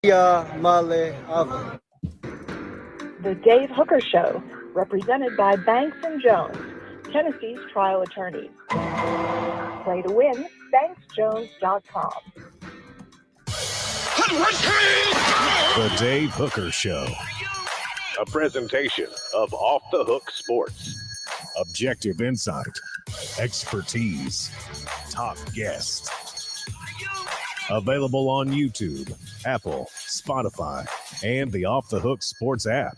Iamaleava. The Dave Hooker Show, represented by Banks & Jones, Tennessee's trial attorneys. Play to win, banksjones.com. The Dave Hooker Show. A presentation of Off the Hook Sports. Objective insight, expertise, top guests. Available on YouTube, Apple, Spotify, and the Off the Hook Sports app.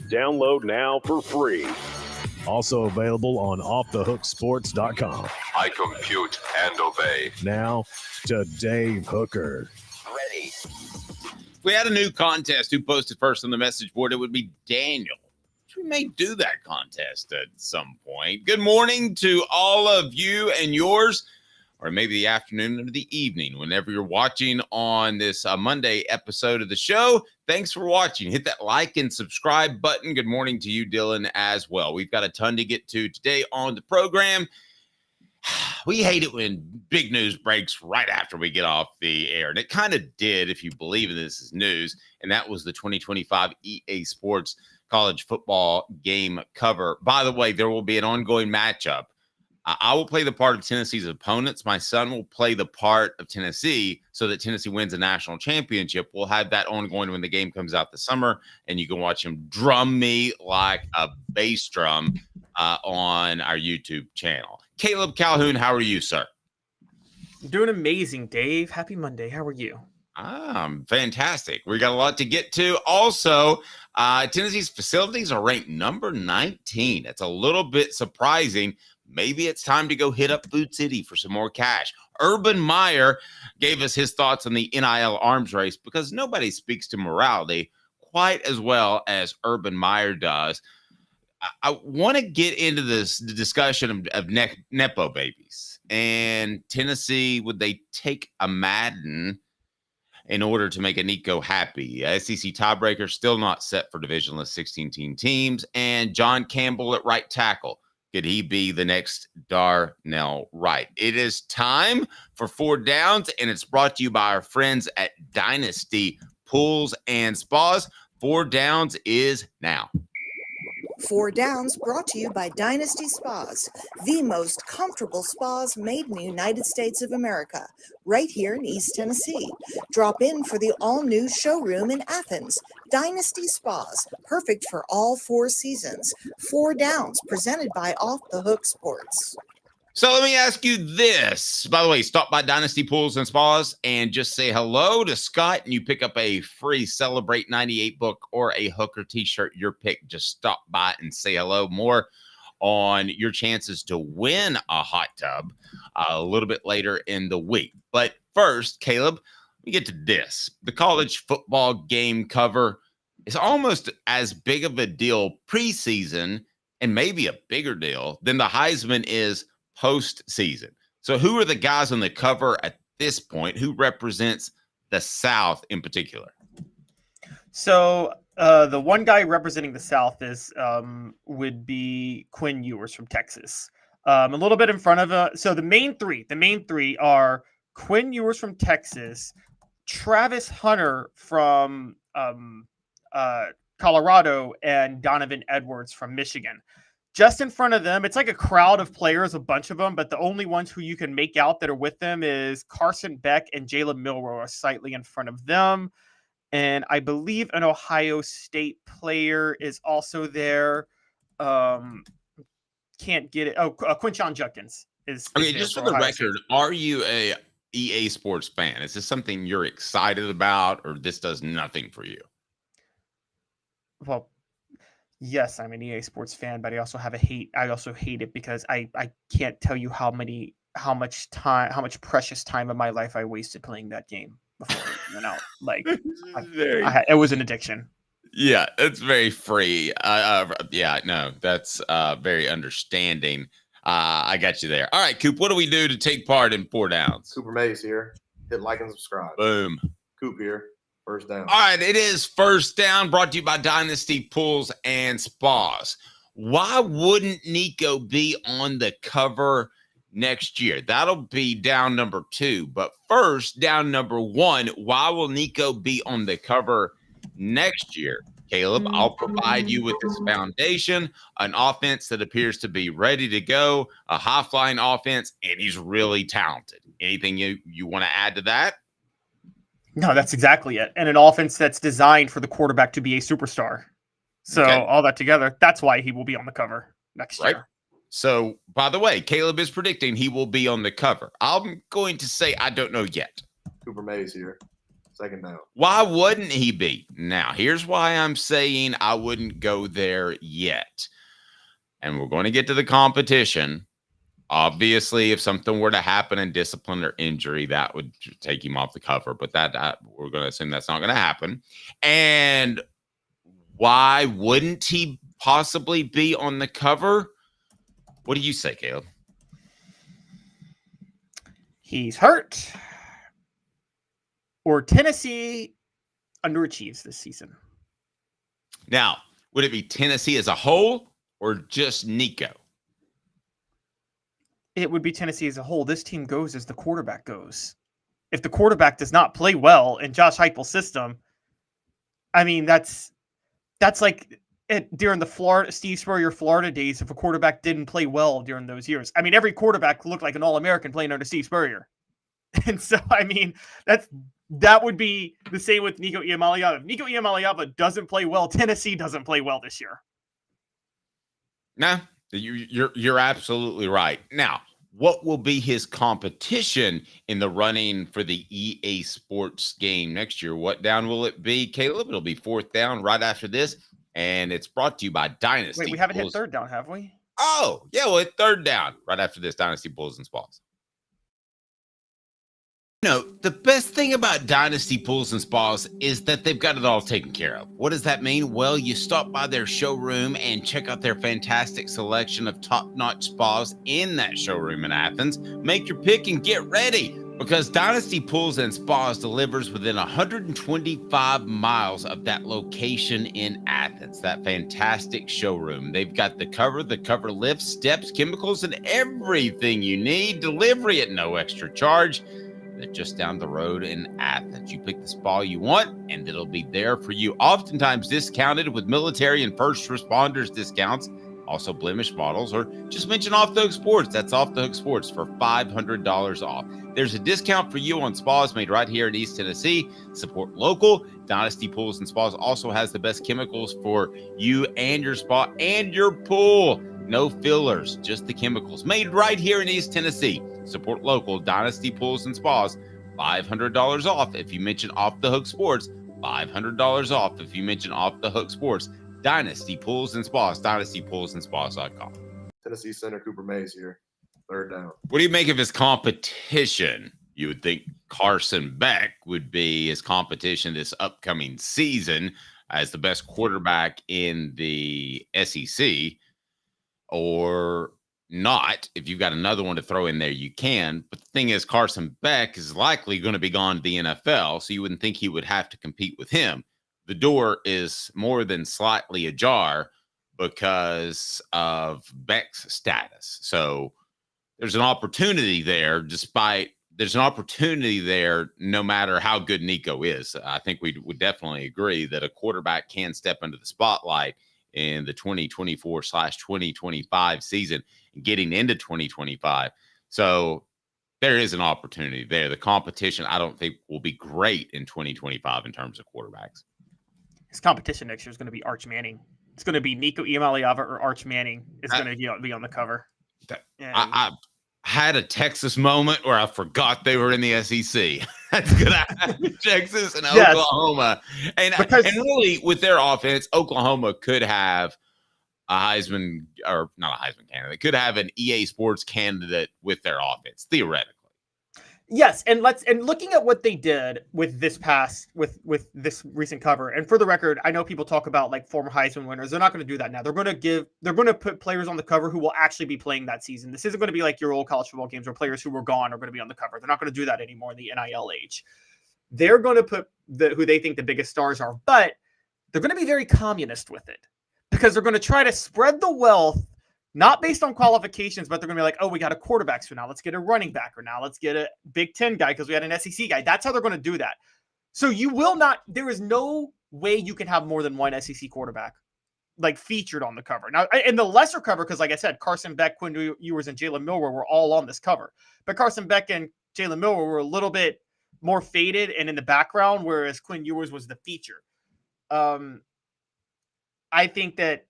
Download now for free. Also available on offthehooksports.com. I compute and obey. Now to Dave Hooker. Ready. If we had a new contest, who posted first on the message board, it would be Daniel. We may do that contest at some point. Good morning to all of you and yours, or maybe the afternoon or the evening, whenever you're watching on this Monday episode of the show. Thanks for watching. Hit that like and subscribe button. Good morning to you, Dylan, as well. We've got a ton to get to today on the program. We hate it when big news breaks right after we get off the air. And it kind of did, if you believe in this as news. And that was the 2025 EA Sports college football game cover. By the way, there will be an ongoing matchup. I will play the part of Tennessee's opponents. My son will play the part of Tennessee so that Tennessee wins a national championship. We'll have that ongoing when the game comes out this summer, and you can watch him drum me like a bass drum on our YouTube channel. Caleb Calhoun, how are you, sir? I'm doing amazing, Dave. Happy Monday. How are you? Fantastic. We got a lot to get to. Also, Tennessee's facilities are ranked number 19. That's a little bit surprising. Maybe it's time to go hit up Food City for some more cash. Urban Meyer gave us his thoughts on the NIL arms race because nobody speaks to morality quite as well as Urban Meyer does. I want to get into the discussion of Nepo babies. And Tennessee, would they take a Madden in order to make a Nico happy? SEC tiebreaker still not set for divisionless 16-team teams. And John Campbell at right tackle. Could he be the next Darnell Wright? It is time for 4 Downs, and it's brought to you by our friends at Dynasty Pools and Spas. 4 Downs is now. 4 Downs brought to you by Dynasty Spas, the most comfortable spas made in the United States of America, right here in East Tennessee. Drop in for the all-new showroom in Athens. Dynasty Spas, perfect for all 4 seasons. 4 Downs, presented by Off the Hook Sports. So let me ask you this. By the way, stop by Dynasty Pools and Spas and just say hello to Scott, and you pick up a free Celebrate 98 book or a Hooker t-shirt, your pick. Just stop by and say hello. More on your chances to win a hot tub a little bit later in the week. But first, Caleb, let me get to this. The college football game cover is almost as big of a deal preseason, and maybe a bigger deal than the Heisman is postseason. So who are the guys on the cover at this point? Who represents the South in particular? So the one guy representing the South is would be Quinn Ewers from Texas. A little bit in front of so the main three are Quinn Ewers from Texas, Travis Hunter from Colorado, and Donovan Edwards from Michigan. Just in front of them, it's like a crowd of players, a bunch of them, but the only ones who you can make out that are with them is Carson Beck and Jalen Milroe are slightly in front of them. And I believe an Ohio State player is also there. Can't get it. Oh, Quinshon Judkins is okay. Just for the record, are you a EA Sports fan? Is this something you're excited about, or this does nothing for you? Well, yes, I'm an EA Sports fan, but I also hate it because I can't tell you how much precious time of my life I wasted playing that game before it went out. Like, it was an addiction. Yeah, it's very free. Yeah, no, that's very understanding. I got you there. All right, Coop, what do we do to take part in 4 Downs? Cooper Mays here. Hit like and subscribe. Boom. Coop here. First down. All right, it is First Down, brought to you by Dynasty Pools and Spas. Why wouldn't Nico be on the cover next year. That'll be down number 2. But first, down number 1, why will Nico be on the cover next year? Caleb, I'll provide you with this foundation, an offense that appears to be ready to go, a high-flying offense, and he's really talented. Anything you want to add to that? No, that's exactly it. And an offense that's designed for the quarterback to be a superstar. So all that together, that's why he will be on the cover next year. So, by the way, Caleb is predicting he will be on the cover. I'm going to say I don't know yet. Cooper Mays here. Second down. Why wouldn't he be? Now, here's why I'm saying I wouldn't go there yet. And we're going to get to the competition. Obviously, if something were to happen in discipline or injury, that would take him off the cover. But that we're going to assume that's not going to happen. And why wouldn't he possibly be on the cover? What do you say, Caleb? He's hurt. Or Tennessee underachieves this season. Now, would it be Tennessee as a whole or just Nico? It would be Tennessee as a whole. This team goes as the quarterback goes. If the quarterback does not play well in Josh Heupel's system, I mean, that's like during the Steve Spurrier Florida days, if a quarterback didn't play well during those years. I mean, every quarterback looked like an All-American playing under Steve Spurrier. And so, I mean, that would be the same with Nico Iamaleava. If Nico Iamaleava doesn't play well, Tennessee doesn't play well this year. No, you're absolutely right. Now, what will be his competition in the running for the EA Sports game next year? What down will it be, Caleb? It'll be 4th down right after this, and it's brought to you by Dynasty. Wait, we haven't hit 3rd down, have we? Oh, yeah, well, 3rd down right after this, Dynasty Pools and Spas. The best thing about Dynasty Pools and Spas is that they've got it all taken care of. What does that mean? Well, you stop by their showroom and check out their fantastic selection of top-notch spas in that showroom in Athens. Make your pick and get ready, because Dynasty Pools and Spas delivers within 125 miles of that location in Athens, that fantastic showroom. They've got the cover lift, steps, chemicals, and everything you need. Delivery at no extra charge. They're just down the road in Athens. You pick the spa you want, and it'll be there for you. Oftentimes discounted with military and first responders discounts. Also blemish models, or just mention Off the Hook Sports. That's Off the Hook Sports for $500 off. There's a discount for you on spas made right here in East Tennessee. Support local. Dynasty Pools and Spas also has the best chemicals for you and your spa and your pool. No fillers, just the chemicals made right here in East Tennessee. Support local. Dynasty Pools and Spas, $500 off if you mention Off the Hook Sports. $500 off if you mention Off the Hook Sports. Dynasty Pools and Spas, dynastypoolsandspas.com. Tennessee center Cooper Mays here. 3rd down. What do you make of his competition? You would think Carson Beck would be his competition this upcoming season as the best quarterback in the SEC, or not. If you've got another one to throw in there, you can. But the thing is, Carson Beck is likely going to be gone to the NFL, so you wouldn't think he would have to compete with him. The door is more than slightly ajar because of Beck's status. So there's an opportunity there, no matter how good Nico is. I think we would definitely agree that a quarterback can step into the spotlight in the 2024/2025 season and getting into 2025. So there is an opportunity there. The competition, I don't think, will be great in 2025 in terms of quarterbacks. His competition next year is going to be Arch Manning. It's going to be Nico Iamaleava or Arch Manning is going to be on the cover. I had a Texas moment where I forgot they were in the SEC. That's going to happen. Texas and Oklahoma. And really, with their offense, Oklahoma could have a Heisman, or not a Heisman candidate, could have an EA Sports candidate with their offense, theoretically. Yes, and looking at what they did with this this recent cover, and for the record, I know people talk about like former Heisman winners. They're not going to do that now. They're going to put players on the cover who will actually be playing that season. This isn't going to be like your old college football games where players who were gone are going to be on the cover. They're not going to do that anymore in the NIL age. They're going to put who they think the biggest stars are, but they're going to be very communist with it because they're going to try to spread the wealth not based on qualifications, but they're going to be like, oh, we got a quarterback, so now let's get a running back, or now let's get a Big Ten guy because we had an SEC guy. That's how they're going to do that. So you will not, there is no way you can have more than one SEC quarterback like featured on the cover. Now, in the lesser cover, because like I said, Carson Beck, Quinn Ewers, and Jalen Milroe were all on this cover. But Carson Beck and Jalen Milroe were a little bit more faded and in the background, whereas Quinn Ewers was the feature. I think that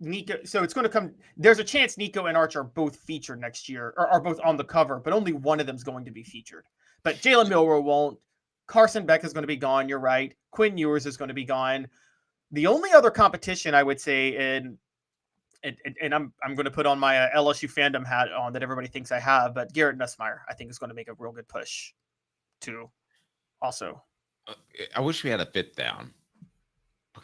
Nico, so it's going to come, there's a chance Nico and Arch are both featured next year, or are both on the cover, but only one of them is going to be featured. But Jalen Milroe won't. Carson Beck is going to be gone, you're right. Quinn Ewers is going to be gone. The only other competition I would say, and I'm going to put on my LSU fandom hat on that everybody thinks I have, but Garrett Nussmeier, I think, is going to make a real good push too. Also, I wish we had a fifth down.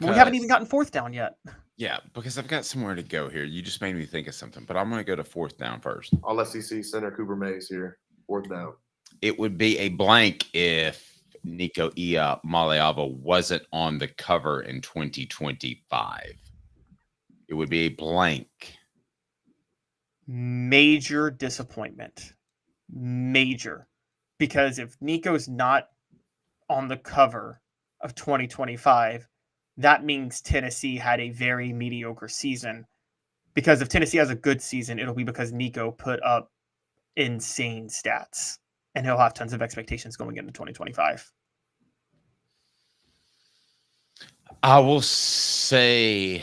We haven't even gotten fourth down yet. Yeah, because I've got somewhere to go here. You just made me think of something, but I'm going to go to fourth down first. All SEC center Cooper Mays here. Fourth down. It would be a blank if Nico Iamaleava wasn't on the cover in 2025. It would be a blank. Major disappointment. Major. Because if Nico's not on the cover of 2025, that means Tennessee had a very mediocre season. Because if Tennessee has a good season, it'll be because Nico put up insane stats. And he'll have tons of expectations going into 2025. I will say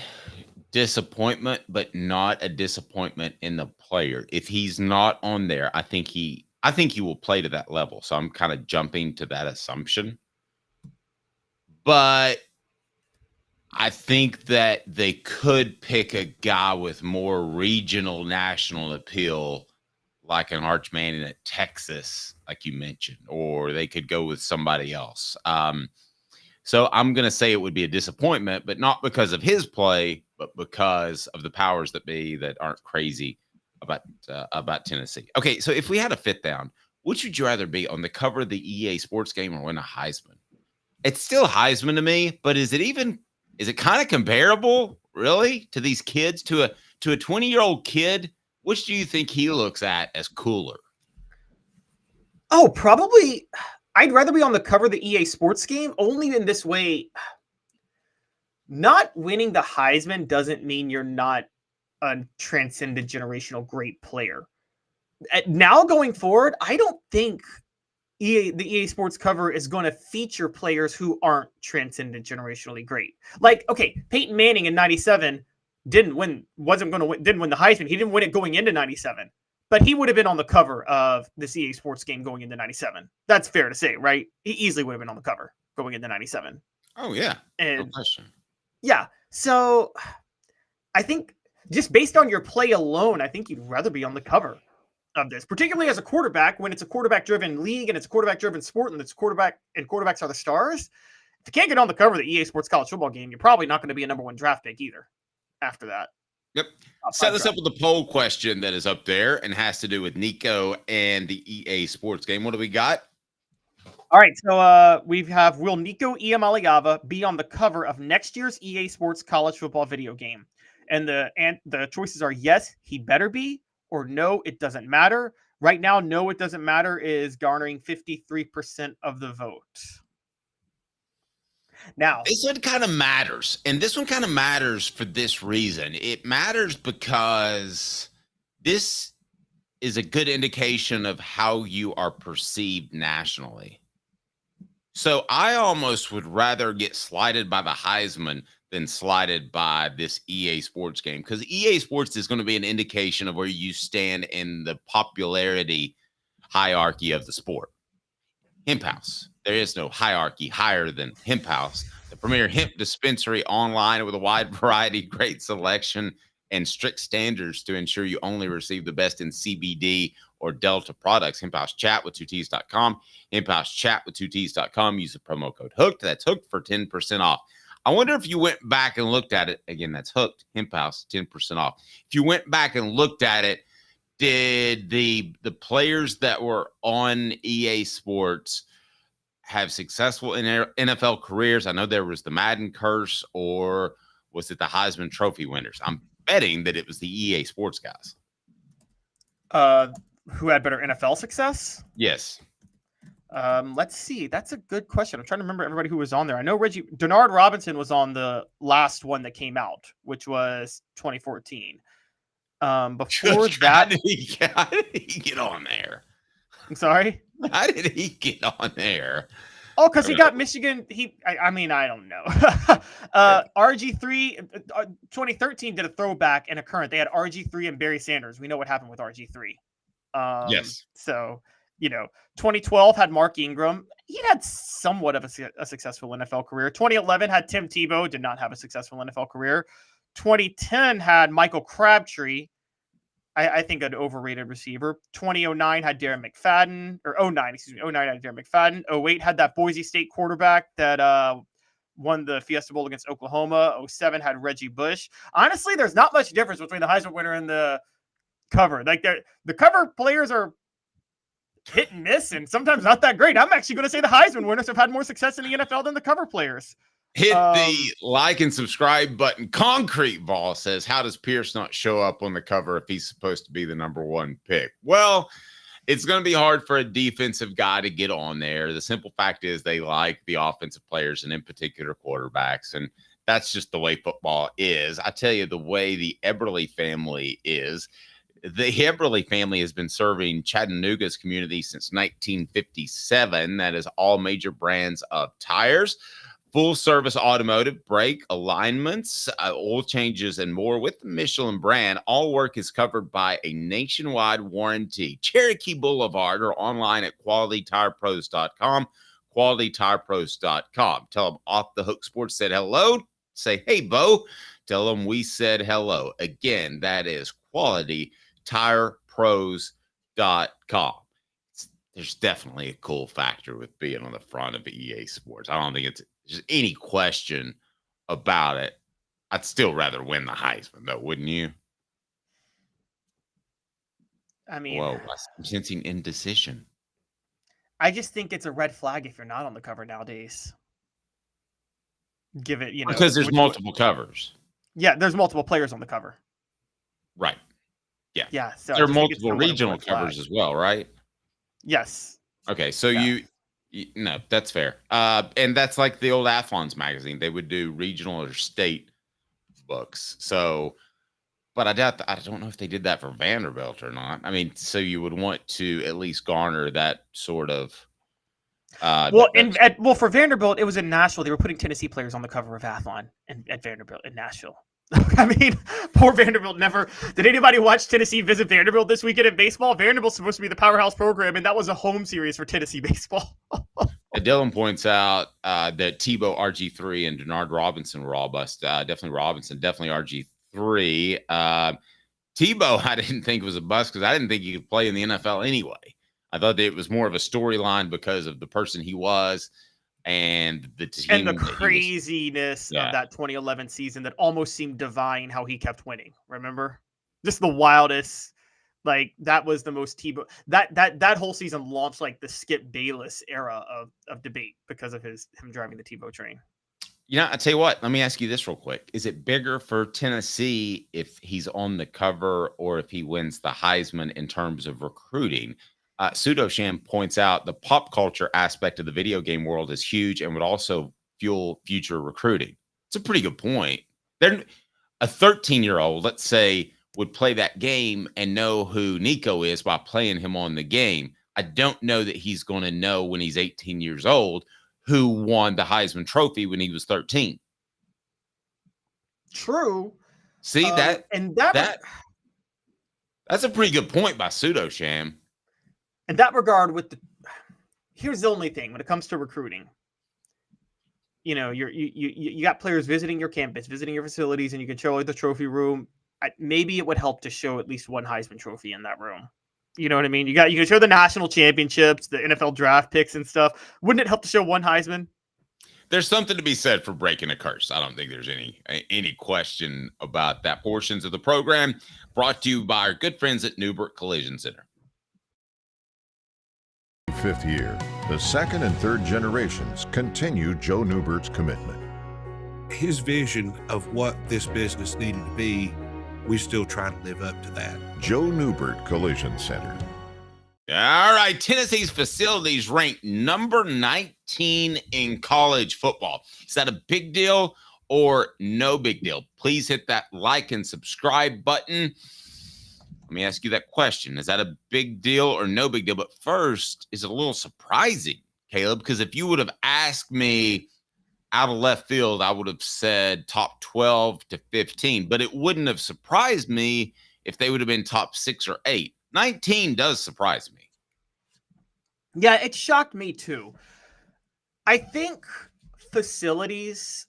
disappointment, but not a disappointment in the player. If he's not on there, I think he will play to that level. So I'm kind of jumping to that assumption. But I think that they could pick a guy with more regional national appeal, like an Arch Manning at Texas, like you mentioned, or they could go with somebody else. So I'm going to say it would be a disappointment, but not because of his play, but because of the powers that be that aren't crazy about Tennessee. Okay, so if we had a fifth down, which would you rather be, on the cover of the EA Sports game or win a Heisman? It's still Heisman to me, but is it kind of comparable, really, to these kids, to a 20-year-old kid? Which do you think he looks at as cooler? Oh, probably. I'd rather be on the cover of the EA Sports game, only in this way. Not winning the Heisman doesn't mean you're not a transcendent generational great player. Now going forward, I don't think the EA Sports cover is going to feature players who aren't transcendent generationally great. Like, okay, Peyton Manning in 97 didn't win the Heisman. He didn't win it going into 97. But he would have been on the cover of this EA Sports game going into 97. That's fair to say, right? He easily would have been on the cover going into 97. Oh, yeah. And, no question. Yeah. So I think just based on your play alone, I think you'd rather be on the cover of this, particularly as a quarterback, when it's a quarterback-driven league and it's a quarterback-driven sport and quarterbacks are the stars. If you can't get on the cover of the EA Sports college football game, you're probably not going to be a number one draft pick either after that. Yep. Set us up with the poll question that is up there and has to do with Nico and the EA Sports game. What do we got? All right. So we have, will Nico Iamaleava be on the cover of next year's EA Sports college football video game? And the choices are yes, he better be, or no, it doesn't matter. Right now, no, it doesn't matter is garnering 53% of the vote. Now, this one kind of matters, and this one kind of matters for this reason. It matters because this is a good indication of how you are perceived nationally. So I almost would rather get slighted by the Heisman than slighted by this EA Sports game, because EA Sports is going to be an indication of where you stand in the popularity hierarchy of the sport. Hemp House. There is no hierarchy higher than Hemp House, the premier hemp dispensary online with a wide variety, great selection, and strict standards to ensure you only receive the best in CBD or Delta products. Hemp House Chat with 2Ts.com. Hemp House Chat with 2Ts.com. Use the promo code HOOKED. That's HOOKED for 10% off. I wonder if you went back and looked at it. Again, that's HOOKED. Hemp House, 10% off. If you went back and looked at it, did the players that were on EA Sports have successful NFL careers? I know there was the Madden curse, or was it the Heisman Trophy winners? I'm betting that it was the EA Sports guys. Who had better NFL success? Yes. Let's see. That's a good question. I'm trying to remember everybody who was on there. I know Denard Robinson was on the last one that came out, which was 2014. Before that, how did he get on there? I'm sorry. How did he get on there? Oh, because he got Michigan. I mean, I don't know. RG3, 2013 did a throwback and a current. They had RG3 and Barry Sanders. We know what happened with RG3. Yes. So, 2012 had Mark Ingram. He had somewhat of a successful NFL career. 2011 had Tim Tebow, did not have a successful NFL career. 2010 had Michael Crabtree. I think an overrated receiver. 2009 had Darren McFadden, or 09 had Darren McFadden. 08 had that Boise State quarterback that won the Fiesta Bowl against Oklahoma. 07 had Reggie Bush. Honestly, there's not much difference between the Heisman winner and the cover. Like the cover players are hit and miss, and sometimes not that great. I'm actually going to say the Heisman winners have had more success in the NFL than the cover players. Hit the like and subscribe button. Concrete Ball says, how does Pierce not show up on the cover if he's supposed to be the number one pick? Well, it's going to be hard for a defensive guy to get on there. The simple fact is they like the offensive players and in particular quarterbacks. And that's just the way football is. I tell you, the way the Eberle family is, the Eberle family has been serving Chattanooga's community since 1957. That is all major brands of tires, full service automotive, brake, alignments, oil changes, and more with the Michelin brand. All work is covered by a nationwide warranty. Cherokee Boulevard or online at qualitytirepros.com, qualitytirepros.com. Tell them Off the Hook Sports said hello. Say, hey, Bo. Tell them we said hello. Again, that is qualitytirepros.com. There's definitely a cool factor with being on the front of EA Sports. I don't think it's just any question about it. I'd still rather win the Heisman, though, wouldn't you? I mean, whoa, I'm sensing indecision. I just think it's a red flag if you're not on the cover nowadays. Give it, because there's multiple covers. Yeah, there's multiple players on the cover. Right. Yeah. Yeah. So there are multiple regional covers as well, right? Yes. Okay, so you no, that's fair. And that's like the old Athlons magazine. They would do regional or state books. So, but I don't know if they did that for Vanderbilt or not. I mean, so you would want to at least garner that sort of. For Vanderbilt, it was in Nashville. They were putting Tennessee players on the cover of Athlon at Vanderbilt in Nashville. I mean, poor Vanderbilt never. Did anybody watch Tennessee visit Vanderbilt this weekend in baseball? Vanderbilt's supposed to be the powerhouse program, and that was a home series for Tennessee baseball. Dylan points out that Tebow, RG3, and Denard Robinson were all bust. Definitely Robinson, definitely RG3. Tebow, I didn't think was a bust because I didn't think he could play in the NFL anyway. I thought that it was more of a storyline because of the person he was. And the team and the craziness of that 2011 season that almost seemed divine how he kept winning. Remember? Just the wildest. Like, that was the most Tebow. That whole season launched like the Skip Bayless era of debate because of him driving the Tebow train. I tell you what, let me ask you this real quick. Is it bigger for Tennessee if he's on the cover or if he wins the Heisman in terms of recruiting? Pseudosham points out the pop culture aspect of the video game world is huge and would also fuel future recruiting. It's a pretty good point. A 13-year-old, let's say, would play that game and know who Nico is by playing him on the game. I don't know that he's going to know when he's 18 years old who won the Heisman Trophy when he was 13. True. See, that's a pretty good point by Pseudosham. In that regard, here's the only thing when it comes to recruiting. You got players visiting your campus, visiting your facilities, and you can show the trophy room. Maybe it would help to show at least one Heisman Trophy in that room. You know what I mean? You can show the national championships, the NFL draft picks and stuff. Wouldn't it help to show one Heisman? There's something to be said for breaking a curse. I don't think there's any question about that. Portions of the program brought to you by our good friends at Newbert Collision Center. Fifth year, the second and third generations continue Joe Newbert's commitment. His vision of what this business needed to be we still try to live up to that. Joe Newbert Collision Center. All right, Tennessee's facilities ranked number 19 in college football. Is that a big deal or no big deal? Please hit that like and subscribe button. Let me ask you that question. Is that a big deal or no big deal? But first, is it a little surprising, Caleb? Because if you would have asked me out of left field, I would have said top 12 to 15, but it wouldn't have surprised me if they would have been top 6 or 8. 19 does surprise me. Yeah, it shocked me too. I think facilities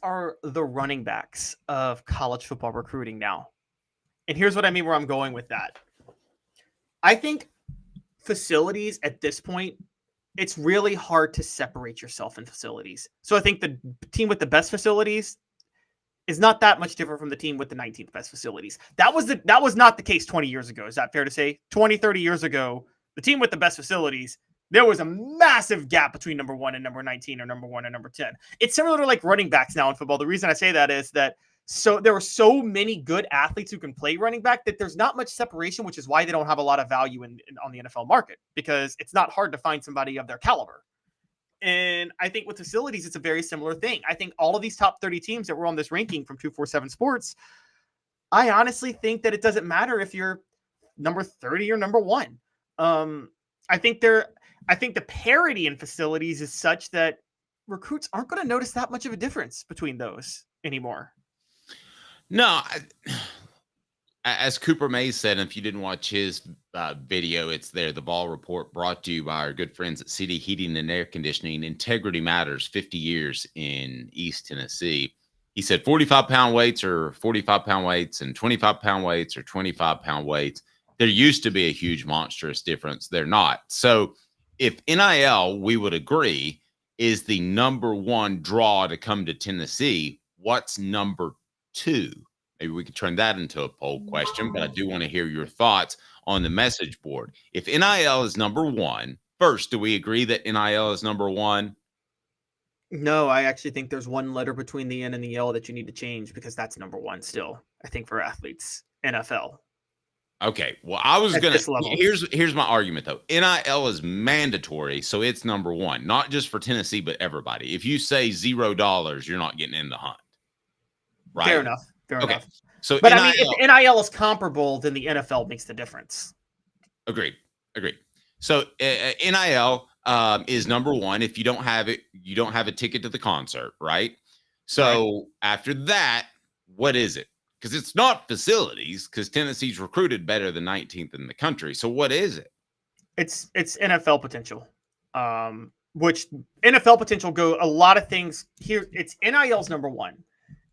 are the running backs of college football recruiting now. And here's what I mean where I'm going with that. I think facilities at this point, it's really hard to separate yourself in facilities. So I think the team with the best facilities is not that much different from the team with the 19th best facilities. That was not the case 20 years ago. Is that fair to say? 20, 30 years ago, the team with the best facilities, there was a massive gap between number 1 and number 19 or number 1 and number 10. It's similar to like running backs now in football. The reason I say that is that there were so many good athletes who can play running back that there's not much separation, which is why they don't have a lot of value on the NFL market, because it's not hard to find somebody of their caliber. And I think with facilities, it's a very similar thing. I think all of these top 30 teams that were on this ranking from 247 Sports, I honestly think that it doesn't matter if you're number 30 or number 1. I think the parity in facilities is such that recruits aren't going to notice that much of a difference between those anymore. No, as Cooper Mays said, if you didn't watch his video, it's there. The Ball Report brought to you by our good friends at CD Heating and Air Conditioning. Integrity matters, 50 years in East Tennessee. He said 45-pound weights are 45-pound weights and 25-pound weights are 25-pound weights. There used to be a huge monstrous difference. They're not. So if NIL, we would agree, is the number 1 draw to come to Tennessee, what's number 2? Maybe we could turn that into a poll question, but I do want to hear your thoughts on the message board. If NIL is number 1, first, do we agree that NIL is number 1? No, I actually think there's one letter between the N and the L that you need to change, because that's number 1 still, I think, for athletes. NFL. Okay, well, I was going to, here's my argument, though. NIL is mandatory, so it's number 1, not just for Tennessee, but everybody. If you say $0, you're not getting in the hunt. Right? Fair enough. Okay. So, but NIL, I mean, if NIL is comparable, then the NFL makes the difference. Agreed. So NIL is number 1. If you don't have it, you don't have a ticket to the concert, right? So after that, what is it? Because it's not facilities, because Tennessee's recruited better than 19th in the country. So what is it? It's NFL potential, which NFL potential go a lot of things here. It's NIL's number 1.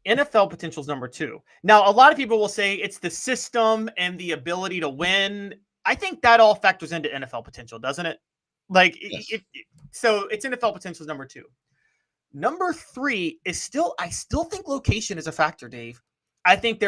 NFL potential is number 2. Now, a lot of people will say it's the system and the ability to win. I think that all factors into NFL potential, doesn't it? Like, yes. So it's NFL potential is number 2. Number 3 is I still think location is a factor, Dave. I think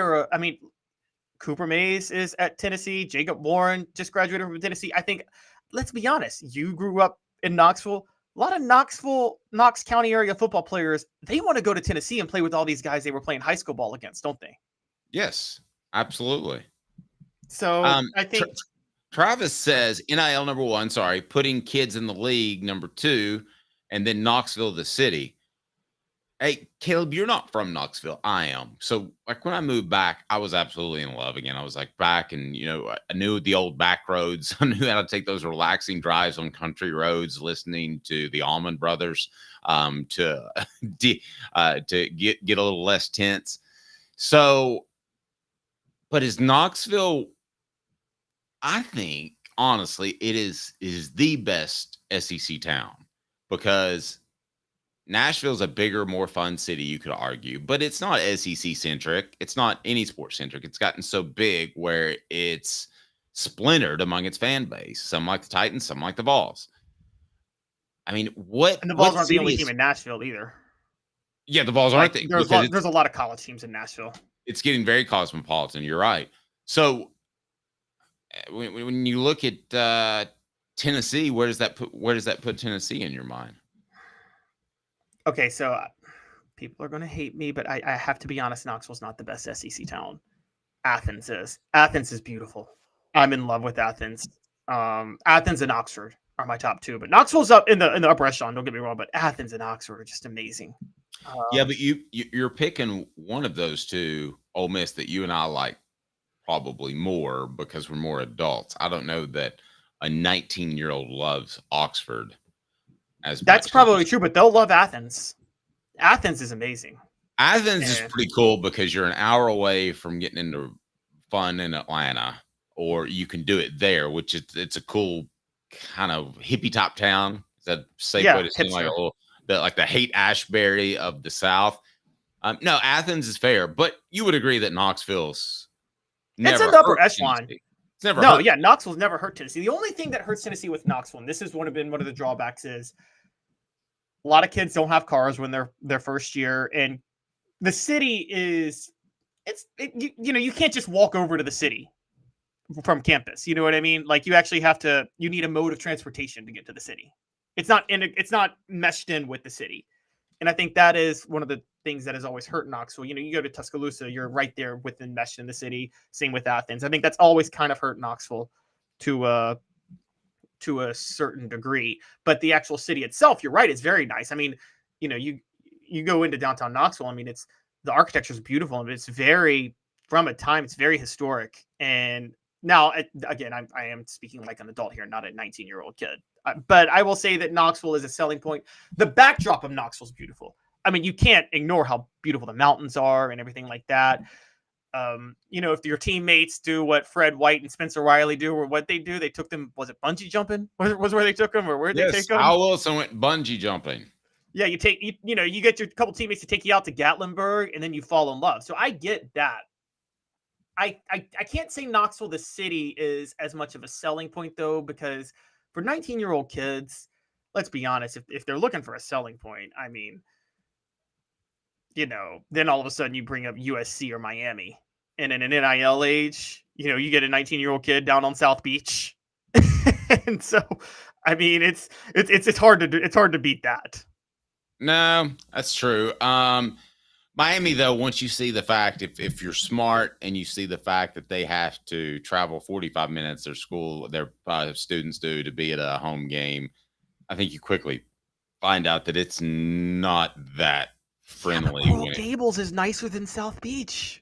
Cooper Mays is at Tennessee. Jacob Warren just graduated from Tennessee. I think, let's be honest, you grew up in Knoxville. A lot of Knox County area football players, they want to go to Tennessee and play with all these guys they were playing high school ball against, don't they? Yes, absolutely. So I think Travis says NIL number 1, putting kids in the league number 2, and then Knoxville, the city. Hey, Caleb, you're not from Knoxville. I am. So, like, when I moved back, I was absolutely in love again. I was like back, and I knew the old back roads. I knew how to take those relaxing drives on country roads, listening to the Allman Brothers, to get a little less tense. So, but is Knoxville? I think honestly, it is the best SEC town, because Nashville's a bigger, more fun city, you could argue, but it's not SEC centric. It's not any sport centric. It's gotten so big where it's splintered among its fan base. Some like the Titans, some like the Vols. I mean, and the Vols aren't the only team in Nashville either. Yeah, the Vols aren't. There's a lot of college teams in Nashville. It's getting very cosmopolitan. You're right. So when you look at Tennessee, where does that put Tennessee in your mind? Okay, so People are going to hate me, but I have to be honest. Knoxville's not the best SEC town. Athens is. Athens is beautiful. I'm in love with Athens. Athens and Oxford are my top two, but Knoxville's up in the upper echelon. Don't get me wrong, but Athens and Oxford are just amazing. Yeah, but you're picking one of those two, Ole Miss, that you and I like probably more because we're more adults. I don't know that a 19-year-old loves Oxford as That's much. probably true, but they'll love Athens. Athens is amazing. Athens is pretty cool because you're an hour away from getting into fun in Atlanta, or you can do it there, which it's a cool kind of hippie top town. Is that a safe way to say like a little, like the Haight-Ashbury of the South? No, Athens is fair, but you would agree that Knoxville's never it's an upper hurt echelon. Tennessee. It's never hurt. Yeah, Knoxville's never hurt Tennessee. The only thing that hurts Tennessee with Knoxville, and this has one of the drawbacks, is a lot of kids don't have cars when they're their first year, and the city is you can't just walk over to the city from campus. You know what I mean? Like you actually you need a mode of transportation to get to the city. It's not meshed in with the city. And I think that is one of the things that has always hurt Knoxville. You go to Tuscaloosa, you're right there within meshed in the city. Same with Athens. I think that's always kind of hurt Knoxville to a certain degree. But the actual city itself, you're right, it's very nice. I mean, you go into downtown Knoxville. I mean, the architecture is beautiful, and it's very historic. And now, again, I am speaking like an adult here, not a 19-year-old kid. But I will say that Knoxville is a selling point. The backdrop of Knoxville is beautiful. I mean, you can't ignore how beautiful the mountains are and everything like that. If your teammates do what Fred White and Spencer Riley do, or what they do, they took them. Was it bungee jumping? Was where they took them, or where did they take them? Al Wilson went bungee jumping. Yeah, you get your couple teammates to take you out to Gatlinburg, and then you fall in love. So I get that. I can't say Knoxville, the city, is as much of a selling point, though, because for 19-year-old kids, let's be honest, if they're looking for a selling point, I mean, then all of a sudden you bring up USC or Miami. And in an NIL age, you get a 19-year-old kid down on South Beach. And so, I mean, it's hard to beat that. No, that's true. Miami, though, once you see the fact, if you're smart and you see the fact that they have to travel 45 minutes, their students do, to be at a home game, I think you quickly find out that it's not that friendly. Coral Gables is nicer than South Beach.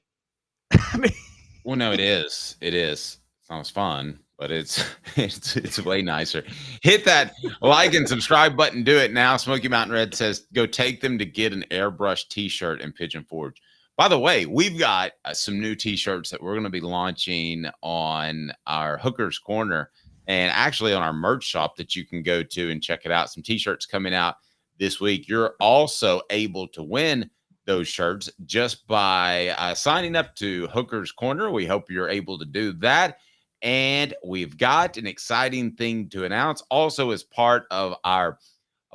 I mean, well, no, it is. It is. It's not as fun, but it's way nicer. Hit that like and subscribe button. Do it now. Smoky Mountain Red says, go take them to get an airbrush t-shirt in Pigeon Forge. By the way, we've got some new t-shirts that we're going to be launching on our Hooker's Corner, and actually on our merch shop that you can go to and check it out. Some t-shirts coming out this week. You're also able to win those shirts just by signing up to Hooker's Corner. We hope you're able to do that. And we've got an exciting thing to announce also as part of our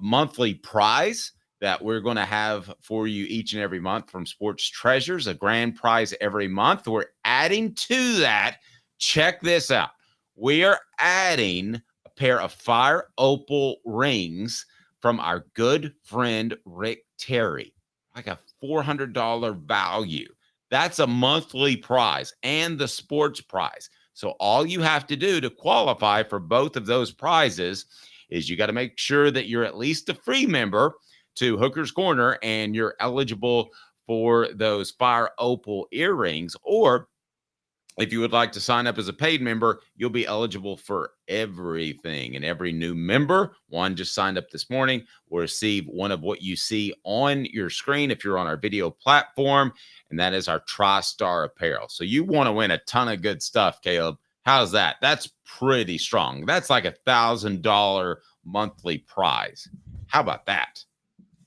monthly prize that we're going to have for you each and every month from Sports Treasures, a grand prize every month. We're adding to that. Check this out. We are adding a pair of Fire Opal rings from our good friend Rick Terry, like a $400 value. That's a monthly prize and the sports prize. So all you have to do to qualify for both of those prizes is you got to make sure that you're at least a free member to Hooker's Corner and you're eligible for those Fire Opal earrings. Or if you would like to sign up as a paid member, you'll be eligible for everything. And every new member, one just signed up this morning, will receive one of what you see on your screen if you're on our video platform, and that is our TriStar apparel. So you want to win a ton of good stuff, Caleb. How's that? That's pretty strong. That's like $1,000 monthly prize. How about that?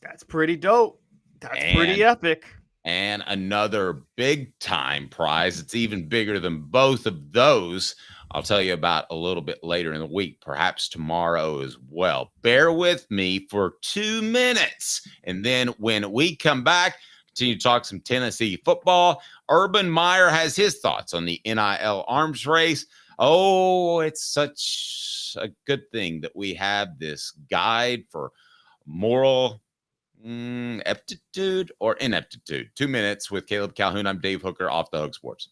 That's pretty dope. That's pretty epic. And another big time prize. It's even bigger than both of those. I'll tell you about a little bit later in the week, perhaps tomorrow as well. Bear with me for 2 minutes. And then when we come back, continue to talk some Tennessee football. Urban Meyer has his thoughts on the NIL arms race. Oh, it's such a good thing that we have this guide for moral Aptitude or ineptitude? 2 minutes with Caleb Calhoun. I'm Dave Hooker, Off the Hook Sports.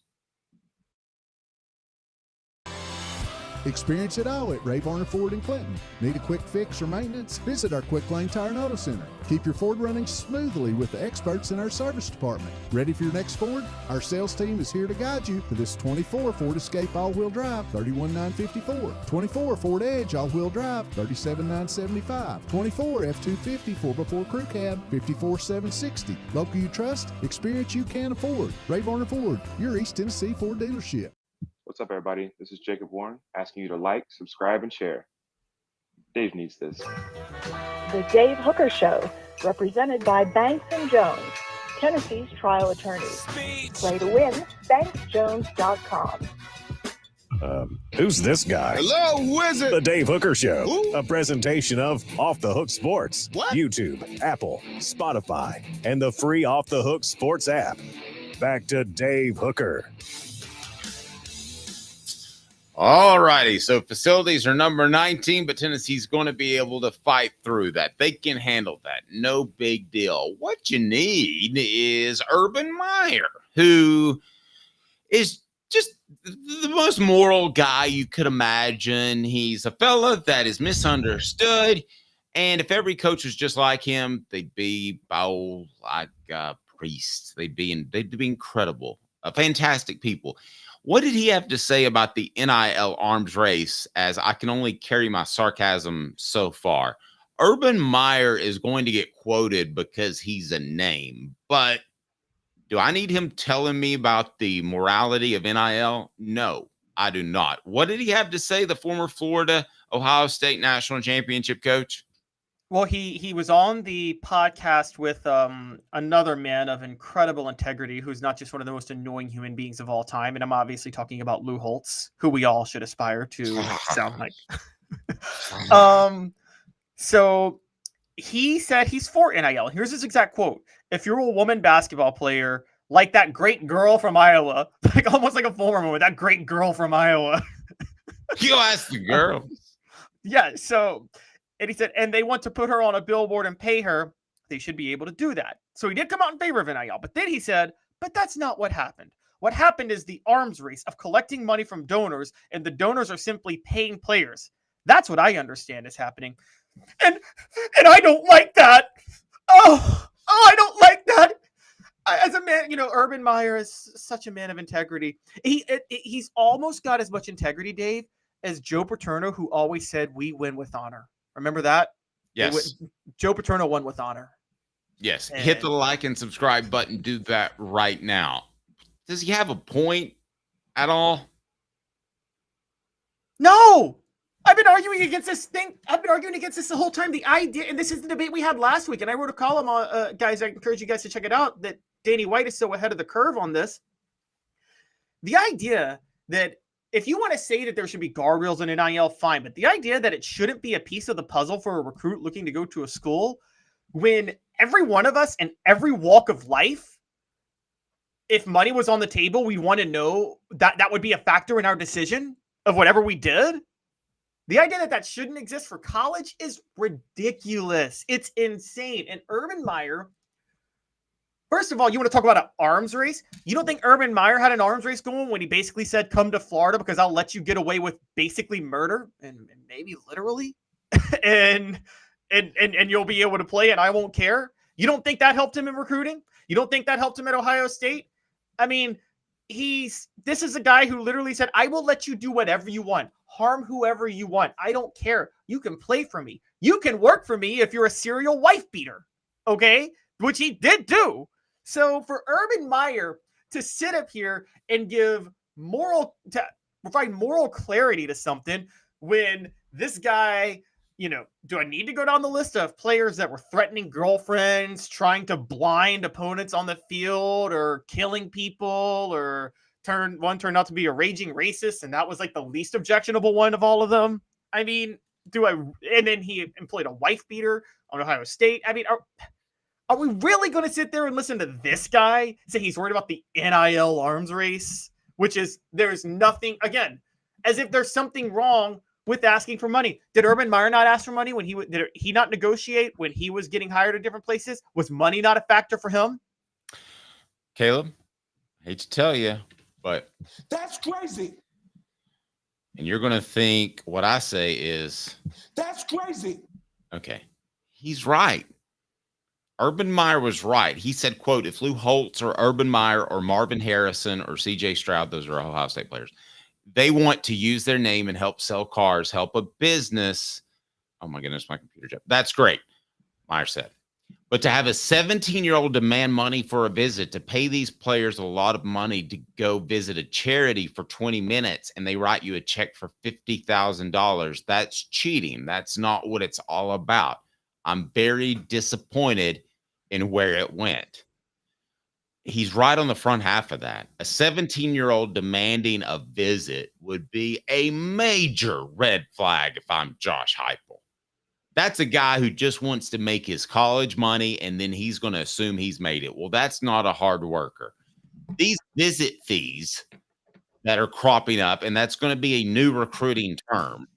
Experience it all at Varner Ford in Clinton. Need a quick fix or maintenance? Visit our Quick Lane Tire and Auto Center. Keep your Ford running smoothly with the experts in our service department. Ready for your next Ford? Our sales team is here to guide you to this 24 Ford Escape all-wheel drive, $31,954. 24 Ford Edge all-wheel drive, $37,975. 24 F-250 4x4 Crew Cab, $54,760. Local you trust, experience you can afford. Varner Ford, your East Tennessee Ford dealership. What's up, everybody? This is Jacob Warren asking you to like, subscribe, and share. Dave needs this. The Dave Hooker Show, represented by Banks & Jones, Tennessee's trial attorneys. Play to win, banksjones.com. Who's this guy? Hello, who is it? The Dave Hooker Show, Who? a presentation of Off the Hook Sports, What? YouTube, Apple, Spotify, and the free Off the Hook Sports app. Back to Dave Hooker. All righty. So facilities are number 19, but Tennessee's going to be able to fight through that. They can handle that. No big deal. What you need is Urban Meyer, who is just the most moral guy you could imagine. He's a fella that is misunderstood. And if every coach was just like him, they'd be like priests. They'd be incredible, fantastic people. What did he have to say about the NIL arms race, as I can only carry my sarcasm so far? Urban Meyer is going to get quoted because he's a name, but do I need him telling me about the morality of NIL? No, I do not. What did he have to say, the former Florida, Ohio State national championship coach? Well, he was on the podcast with another man of incredible integrity who's not just one of the most annoying human beings of all time. And I'm obviously talking about Lou Holtz, who we all should aspire to sound like. So he said he's for NIL. Here's his exact quote. If you're a woman basketball player, like that great girl from Iowa, like almost like a former woman, that great girl from Iowa. You ask the girl. Yeah, so... And he said, and they want to put her on a billboard and pay her, they should be able to do that. So he did come out in favor of NIL. But then he said, but that's not what happened. What happened is the arms race of collecting money from donors, and the donors are simply paying players. That's what I understand is happening. And I don't like that. Oh, I don't like that. As a man, Urban Meyer is such a man of integrity. He's almost got as much integrity, Dave, as Joe Paterno, who always said, we win with honor. Remember that? Yes. Joe Paterno won with honor. Yes. Hit the like and subscribe button. Do that right now. Does he have a point at all? No. I've been arguing against this thing. I've been arguing against this the whole time. The idea, and this is the debate we had last week, and I wrote a column on, guys, I encourage you guys to check it out, that Danny White is so ahead of the curve on this. The idea that if you want to say that there should be guardrails in NIL, fine. But the idea that it shouldn't be a piece of the puzzle for a recruit looking to go to a school, when every one of us in every walk of life, if money was on the table, we want to know that that would be a factor in our decision of whatever we did. The idea that that shouldn't exist for college is ridiculous. It's insane. And Urban Meyer, first of all, you want to talk about an arms race? You don't think Urban Meyer had an arms race going when he basically said, come to Florida because I'll let you get away with basically murder and maybe literally and you'll be able to play and I won't care? You don't think that helped him in recruiting? You don't think that helped him at Ohio State? I mean, this is a guy who literally said, I will let you do whatever you want. Harm whoever you want. I don't care. You can play for me. You can work for me if you're a serial wife beater. Okay? Which he did do. So for Urban Meyer to sit up here and provide moral clarity to something when this guy, do I need to go down the list of players that were threatening girlfriends, trying to blind opponents on the field, or killing people, or one turned out to be a raging racist, and that was like the least objectionable one of all of them? I mean, and then he employed a wife beater on Ohio State. I mean, are we really going to sit there and listen to this guy say he's worried about the NIL arms race, which is there's nothing, again, as if there's something wrong with asking for money. Did Urban Meyer not ask for money when did he not negotiate when he was getting hired at different places? Was money not a factor for him? Caleb, hate to tell you, but that's crazy. And you're going to think what I say is that's crazy. Okay. He's right. Urban Meyer was right. He said, quote, if Lou Holtz or Urban Meyer or Marvin Harrison or CJ Stroud, those are Ohio State players, they want to use their name and help sell cars, help a business. Oh my goodness, my computer jumped. That's great, Meyer said. But to have a 17-year-old demand money for a visit, to pay these players a lot of money to go visit a charity for 20 minutes and they write you a check for $50,000, that's cheating. That's not what it's all about. I'm very disappointed in where it went. He's right on the front half of that. A 17-year-old demanding a visit would be a major red flag if I'm Josh Heupel. That's a guy who just wants to make his college money, and then he's going to assume he's made it. Well, that's not a hard worker. These visit fees that are cropping up, and that's going to be a new recruiting term,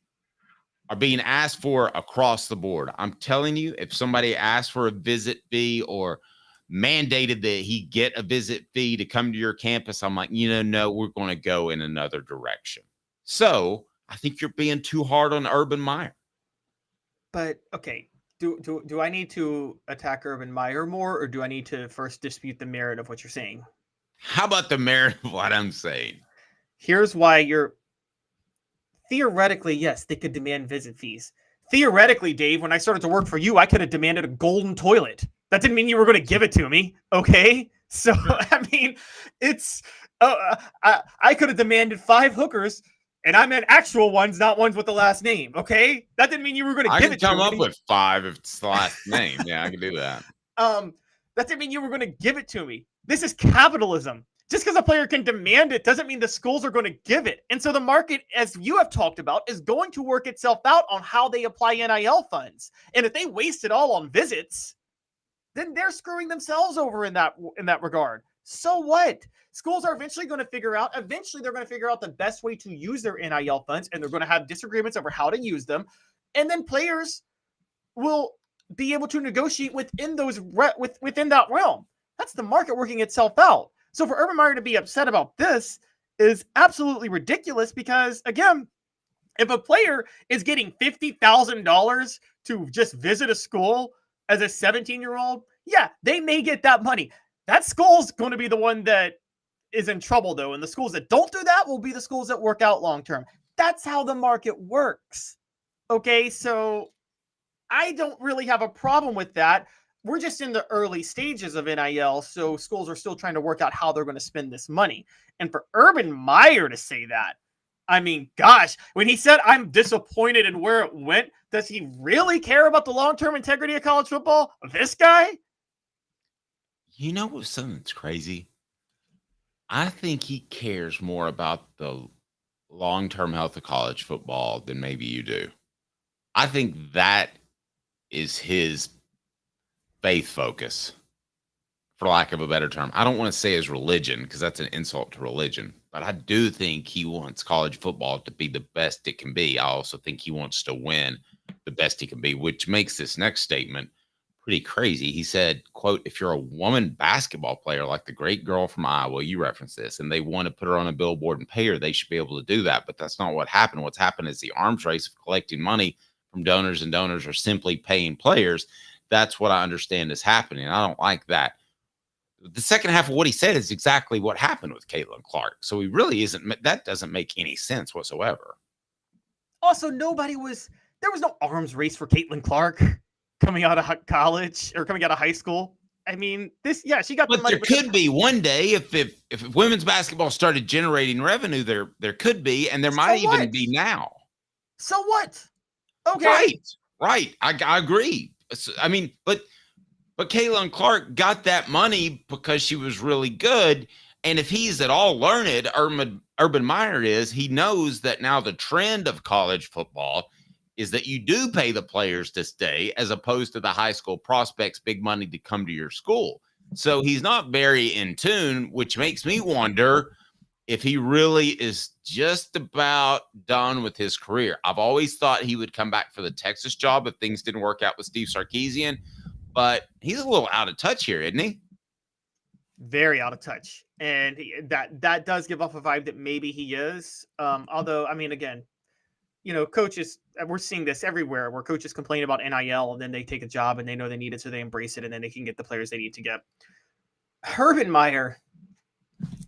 are being asked for across the board. I'm telling you, if somebody asked for a visit fee or mandated that he get a visit fee to come to your campus, I'm like, no, we're going to go in another direction. So I think you're being too hard on Urban Meyer. But okay, do I need to attack Urban Meyer more, or do I need to first dispute the merit of what you're saying? How about the merit of what I'm saying? Here's why theoretically, yes, they could demand visit fees. Theoretically, Dave, when I started to work for you, I could have demanded a golden toilet. That didn't mean you were going to give it to me, okay? So, I mean, it's I could have demanded 5 hookers. And I meant actual ones, not ones with the last name, okay? That didn't mean you were going to give it to me. I can come up with 5 if it's the last name. Yeah, I can do that. That didn't mean you were going to give it to me. This is capitalism. Just because a player can demand it doesn't mean the schools are going to give it. And so the market, as you have talked about, is going to work itself out on how they apply NIL funds. And if they waste it all on visits, then they're screwing themselves over in that regard. So what? Schools are eventually going to figure out the best way to use their NIL funds, and they're going to have disagreements over how to use them. And then players will be able to negotiate within that realm. That's the market working itself out. So for Urban Meyer to be upset about this is absolutely ridiculous because, again, if a player is getting $50,000 to just visit a school as a 17-year-old, yeah, they may get that money. That school's going to be the one that is in trouble, though. And the schools that don't do that will be the schools that work out long-term. That's how the market works. Okay, so I don't really have a problem with that. We're just in the early stages of NIL, so schools are still trying to work out how they're going to spend this money. And for Urban Meyer to say that, I mean, gosh, when he said, I'm disappointed in where it went, does he really care about the long-term integrity of college football? This guy? You know what's something that's crazy? I think he cares more about the long-term health of college football than maybe you do. I think that is his faith focus, for lack of a better term. I don't want to say his religion because that's an insult to religion, but I do think he wants college football to be the best it can be. I also think he wants to win the best he can be, which makes this next statement pretty crazy. He said, quote, if you're a woman basketball player like the great girl from Iowa, you referenced this, and they want to put her on a billboard and pay her, they should be able to do that. But that's not what happened. What's happened is the arms race of collecting money from donors, and donors are simply paying players. That's what I understand is happening. I don't like that. The second half of what he said is exactly what happened with Caitlin Clark. So he really isn't, that doesn't make any sense whatsoever. Also, there was no arms race for Caitlin Clark coming out of college or coming out of high school. I mean, she got the money. But there could be one day if women's basketball started generating revenue, there could be, and there might even be now. So what? Okay. Right. I agree. I mean, but Caitlin Clark got that money because she was really good. And if he's at all learned, Urban Meyer is, he knows that now the trend of college football is that you do pay the players to stay as opposed to the high school prospects, big money to come to your school. So he's not very in tune, which makes me wonder if he really is just about done with his career. I've always thought he would come back for the Texas job if things didn't work out with Steve Sarkisian, but he's a little out of touch here, isn't he? Very out of touch. And that does give off a vibe that maybe he is. Although, I mean, again, coaches, we're seeing this everywhere where coaches complain about NIL and then they take a job and they know they need it, so they embrace it, and then they can get the players they need to get. Urban Meyer,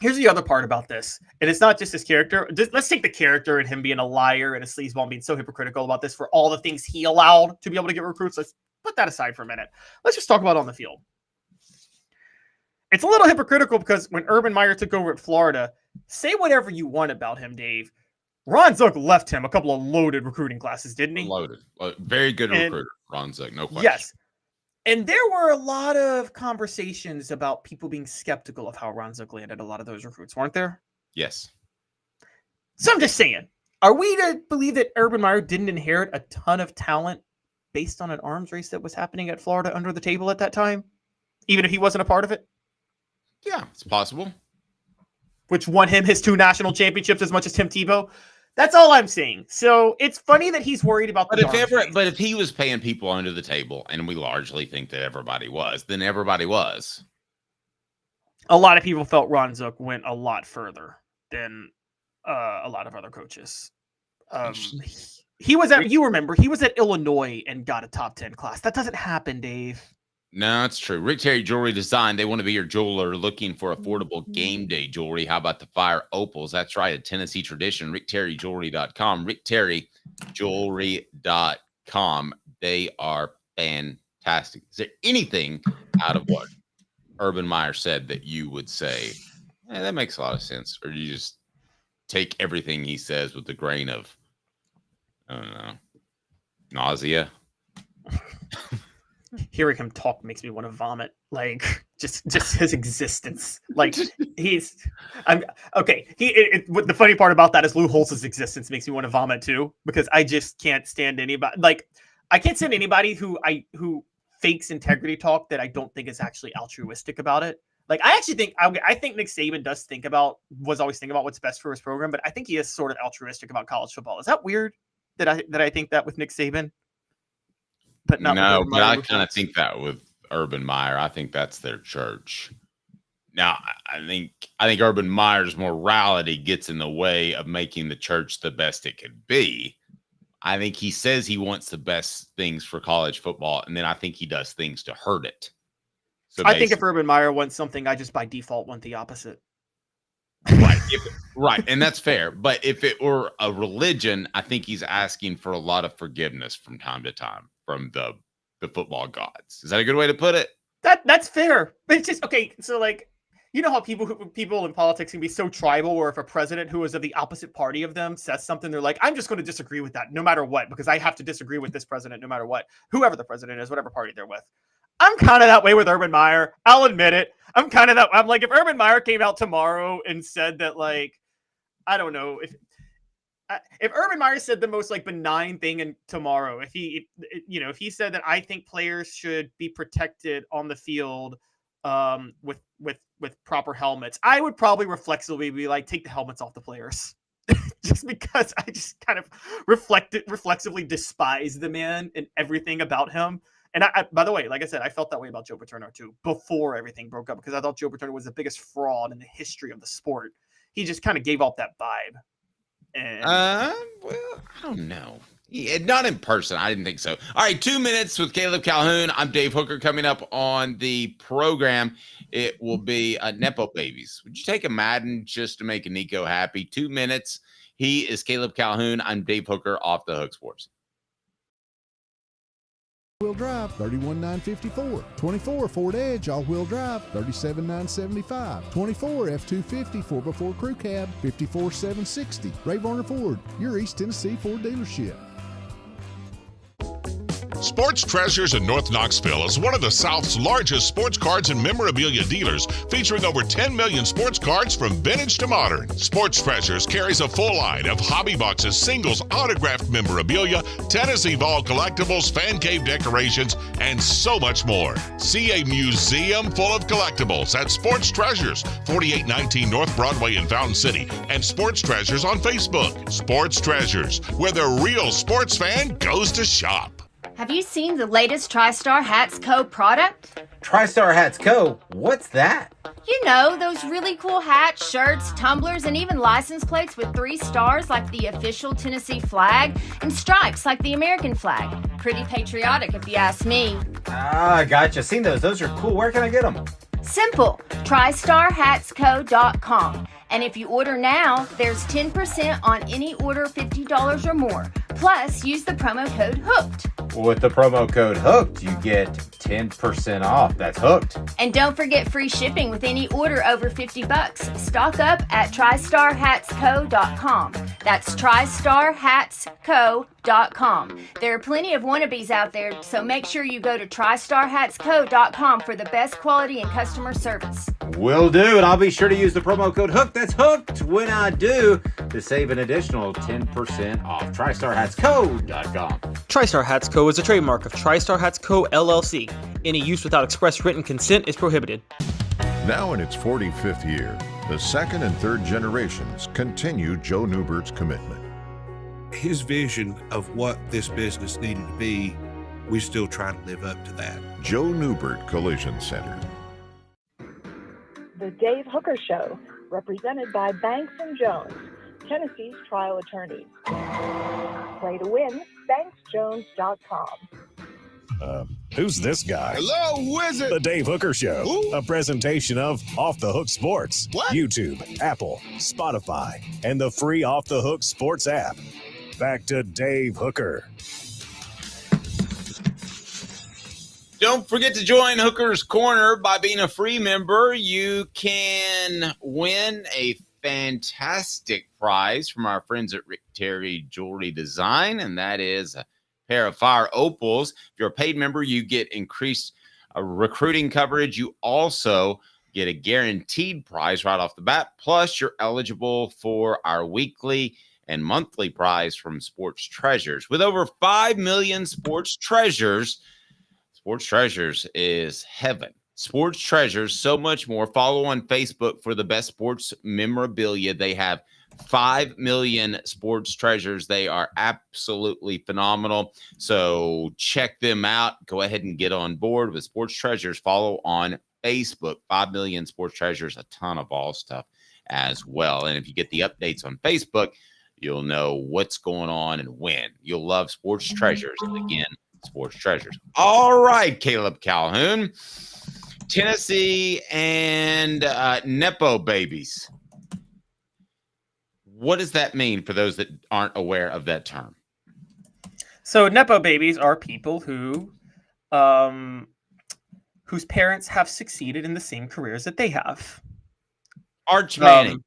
here's the other part about this. And it's not just his character. Let's take the character and him being a liar and a sleazeball and being so hypocritical about this for all the things he allowed to be able to get recruits. Let's put that aside for a minute. Let's just talk about it on the field. It's a little hypocritical because when Urban Meyer took over at Florida, say whatever you want about him, Dave. Ron Zook left him a couple of loaded recruiting classes, didn't he? Loaded. Very good recruiter, Ron Zook, no question. Yes. And there were a lot of conversations about people being skeptical of how Ron Zook landed a lot of those recruits, weren't there? Yes. So I'm just saying, are we to believe that Urban Meyer didn't inherit a ton of talent based on an arms race that was happening at Florida under the table at that time, even if he wasn't a part of it? Yeah, it's possible. Which won him his 2 national championships as much as Tim Tebow. That's all I'm saying. So it's funny that he's worried about but if he was paying people under the table, and we largely think that everybody was, then everybody was. A lot of people felt Ron Zook went a lot than a lot of other coaches. He was at, you remember, he was at Illinois and got a top 10 class. That doesn't happen, Dave. No, it's true. Rick Terry Jewelry Design. They want to be your jeweler looking for affordable game day jewelry. How about the fire opals? That's right. A Tennessee tradition. RickTerryJewelry.com. RickTerryJewelry.com. They are fantastic. Is there anything out of what Urban Meyer said that you would say, that makes a lot of sense? Or do you just take everything he says with a grain of, I don't know, nausea? Hearing him talk makes me want to vomit. Like just his existence. Like the funny part about that is Lou Holtz's existence makes me want to vomit too, because I just can't stand anybody. Like I can't stand anybody who fakes integrity talk that I don't think is actually altruistic about it. Like I actually think I think Nick Saban was always thinking about what's best for his program, but I think he is sort of altruistic about college football. Is that weird that I think that with Nick Saban? But not no, but I kind of think that with Urban Meyer. I think that's their church. Now, I think Urban Meyer's morality gets in the way of making the church the best it could be. I think he says he wants the best things for college football, and then I think he does things to hurt it. So I think if Urban Meyer wants something, I just by default want the opposite. Right. Right. And that's fair. But if it were a religion, I think he's asking for a lot of forgiveness from time to time from the football gods. Is that a good way to put it? That's fair. But it's just, okay, so like, you know how people in politics can be so tribal, or if a president who is of the opposite party of them says something, they're like, I'm just going to disagree with that no matter what, because I have to disagree with this president no matter what, whoever the president is, whatever party they're with. I'm kind of that way with Urban Meyer. I'll admit it. I'm like, if Urban Meyer came out tomorrow and said that, like, I don't know, if Urban Meyer said the most like benign thing tomorrow, if he said that I think players should be protected on the field with proper helmets, I would probably reflexively be like, take the helmets off the players. Just because I just kind of reflexively despise the man and everything about him. And I, by the way, like I said, I felt that way about Joe Paterno too before everything broke up, because I thought Joe Paterno was the biggest fraud in the history of the sport. He just kind of gave off that vibe. And well, I don't know. Yeah, not in person. I didn't think so. All right, 2 minutes with Caleb Calhoun. I'm Dave Hooker. Coming up on the program, it will be Nepo Babies. Would you take a Madden just to make a Nico happy? 2 minutes. He is Caleb Calhoun. I'm Dave Hooker, Off the Hook Sports. All-wheel drive, $31,954. 24 Ford Edge all-wheel drive, $37,975. 24 F-250 4x4 crew cab, $54,760. Varner Ford, your East Tennessee Ford dealership. Sports Treasures in North Knoxville is one of the South's largest sports cards and memorabilia dealers, featuring over 10 million sports cards from vintage to modern. Sports Treasures carries a full line of hobby boxes, singles, autographed memorabilia, Tennessee Vol collectibles, fan cave decorations, and so much more. See a museum full of collectibles at Sports Treasures, 4819 North Broadway in Fountain City, and Sports Treasures on Facebook. Sports Treasures, where the real sports fan goes to shop. Have you seen the latest TriStar Hats Co. product? TriStar Hats Co.? What's that? You know, those really cool hats, shirts, tumblers, and even license plates with 3 stars like the official Tennessee flag and stripes like the American flag. Pretty patriotic if you ask me. Ah, gotcha. Seen those. Those are cool. Where can I get them? Simple. TriStarHatsCo.com. And if you order now, there's 10% on any order $50 or more. Plus, use the promo code HOOKED. With the promo code HOOKED, you get 10% off. That's hooked. And don't forget free shipping with any order over $50. Stock up at TriStarHatsCo.com. That's TriStarHatsCo.com. There are plenty of wannabes out there, so make sure you go to TriStarHatsCo.com for the best quality and customer service. Will do, and I'll be sure to use the promo code HOOKED. That's hooked when I do, to save an additional 10% off. TriStarHatsCo.com. TriStar Hats Co. is a trademark of TriStar Hats Co. LLC. Any use without express written consent is prohibited. Now in its 45th year, the second and third generations continue Joe Newbert's commitment. His vision of what this business needed to be, we still try to live up to that. Joe Newbert Collision Center. The Dave Hooker Show, represented by Banks & Jones, Tennessee's trial attorneys. Play to win, banksjones.com. Who's this guy? Hello, wizard. The Dave Hooker Show, Who? a presentation of Off the Hook Sports. What? YouTube, Apple, Spotify, and the free Off the Hook Sports app. Back to Dave Hooker. Don't forget to join Hooker's Corner by being a free member. You can win a fantastic prize from our friends at Rick Terry Jewelry Design, and that is a pair of Fire Opals. If you're a paid member, you get increased recruiting coverage. You also get a guaranteed prize right off the bat. Plus, you're eligible for our weekly and monthly prize from Sports Treasures. With over 5 million Sports Treasures, Sports Treasures is heaven. Sports Treasures, so much more. Follow on Facebook for the best sports memorabilia. They have 5 million Sports Treasures. They are absolutely phenomenal. So check them out. Go ahead and get on board with Sports Treasures. Follow on Facebook. 5 million Sports Treasures, a ton of all stuff as well. And if you get the updates on Facebook, you'll know what's going on and when. You'll love Sports Treasures. Again, Sports Treasures. All right, Caleb Calhoun. Tennessee and Nepo babies. What does that mean for those that aren't aware of that term? So Nepo babies are people who, whose parents have succeeded in the same careers that they have. Arch Manning.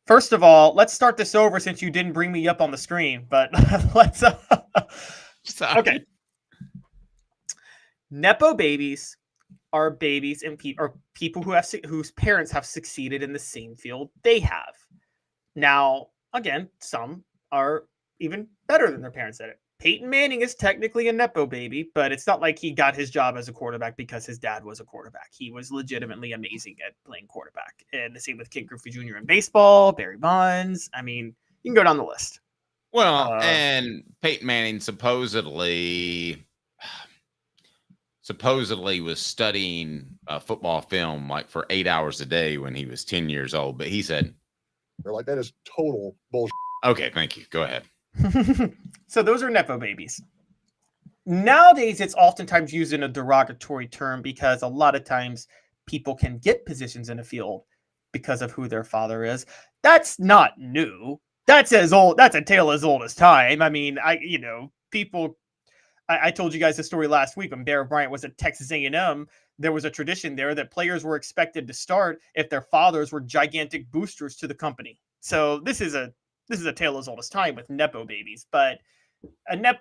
First of all, let's start this over since you didn't bring me up on the screen, but let's... Okay. Nepo babies are babies and people who have whose parents have succeeded in the same field they have. Now, again, some are even better than their parents at it. Peyton Manning is technically a Nepo baby, but it's not like he got his job as a quarterback because his dad was a quarterback. He was legitimately amazing at playing quarterback. And the same with Ken Griffey Jr. in baseball, Barry Bonds. I mean, you can go down the list. Well, and Peyton Manning supposedly was studying football film like for 8 hours a day when he was 10 years old. But he said, like, that is total bullshit. Okay, thank you. Go ahead. So those are Nepo babies. Nowadays, it's oftentimes used in a derogatory term because a lot of times people can get positions in a field because of who their father is. That's not new. That's as old. That's a tale as old as time. I mean, people. I told you guys the story last week when Bear Bryant was at Texas A&M. There was a tradition there that players were expected to start if their fathers were gigantic boosters to the company. So this is a tale as old as time with Nepo babies. But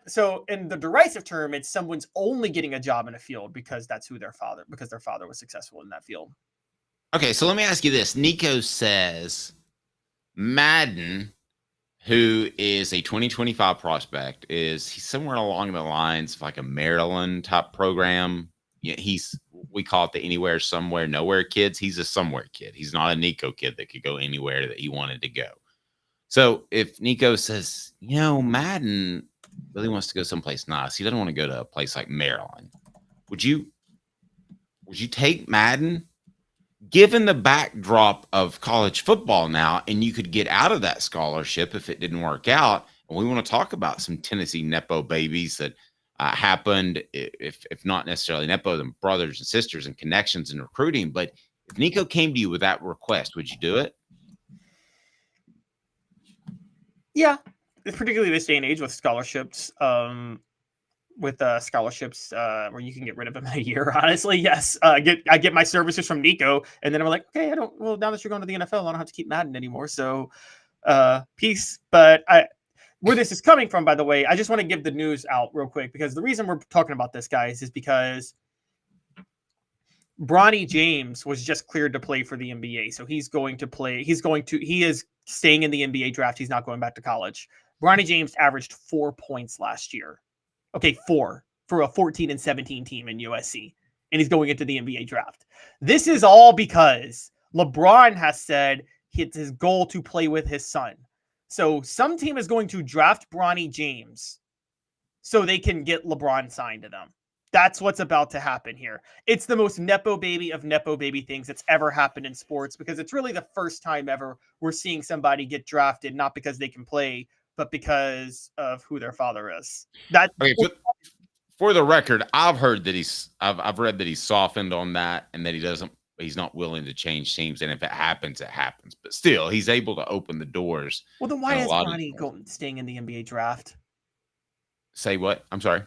So in the derisive term, it's someone's only getting a job in a field because that's who their father was successful in that field. Okay, so let me ask you this. Nico says Madden, who is a 2025 prospect, he's somewhere along the lines of like a Maryland type program. Yeah, we call it the anywhere, somewhere, nowhere kids. He's a somewhere kid. He's not a Nico kid that could go anywhere that he wanted to go. So if Nico says, Madden really wants to go someplace nice, he doesn't want to go to a place like Maryland, would you take Madden? Given the backdrop of college football now, and you could get out of that scholarship if it didn't work out. And we want to talk about some Tennessee Nepo babies that happened, if not necessarily Nepo, then brothers and sisters and connections and recruiting. But if Nico came to you with that request, would you do it? Yeah, particularly this day and age with scholarships. Where you can get rid of them in a year, honestly, yes. I get my services from Nico, and then I'm like, okay, now that you're going to the NFL, I don't have to keep Madden anymore. So, peace. But where this is coming from, by the way, I just want to give the news out real quick, because the reason we're talking about this, guys, is because Bronny James was just cleared to play for the NBA. So he's going to play. He is staying in the NBA draft. He's not going back to college. Bronny James averaged 4 points last year. Okay, 4 for a 14-17 team in USC. And he's going into the NBA draft. This is all because LeBron has said it's his goal to play with his son. So some team is going to draft Bronny James so they can get LeBron signed to them. That's what's about to happen here. It's the most Nepo baby of Nepo baby things that's ever happened in sports, because it's really the first time ever we're seeing somebody get drafted, not because they can play, but because of who their father is. For the record, I've read that he's softened on that, and that he's not willing to change teams. And if it happens, it happens. But still, he's able to open the doors. Well, then why is Bronny staying in the NBA draft? Say what? I'm sorry.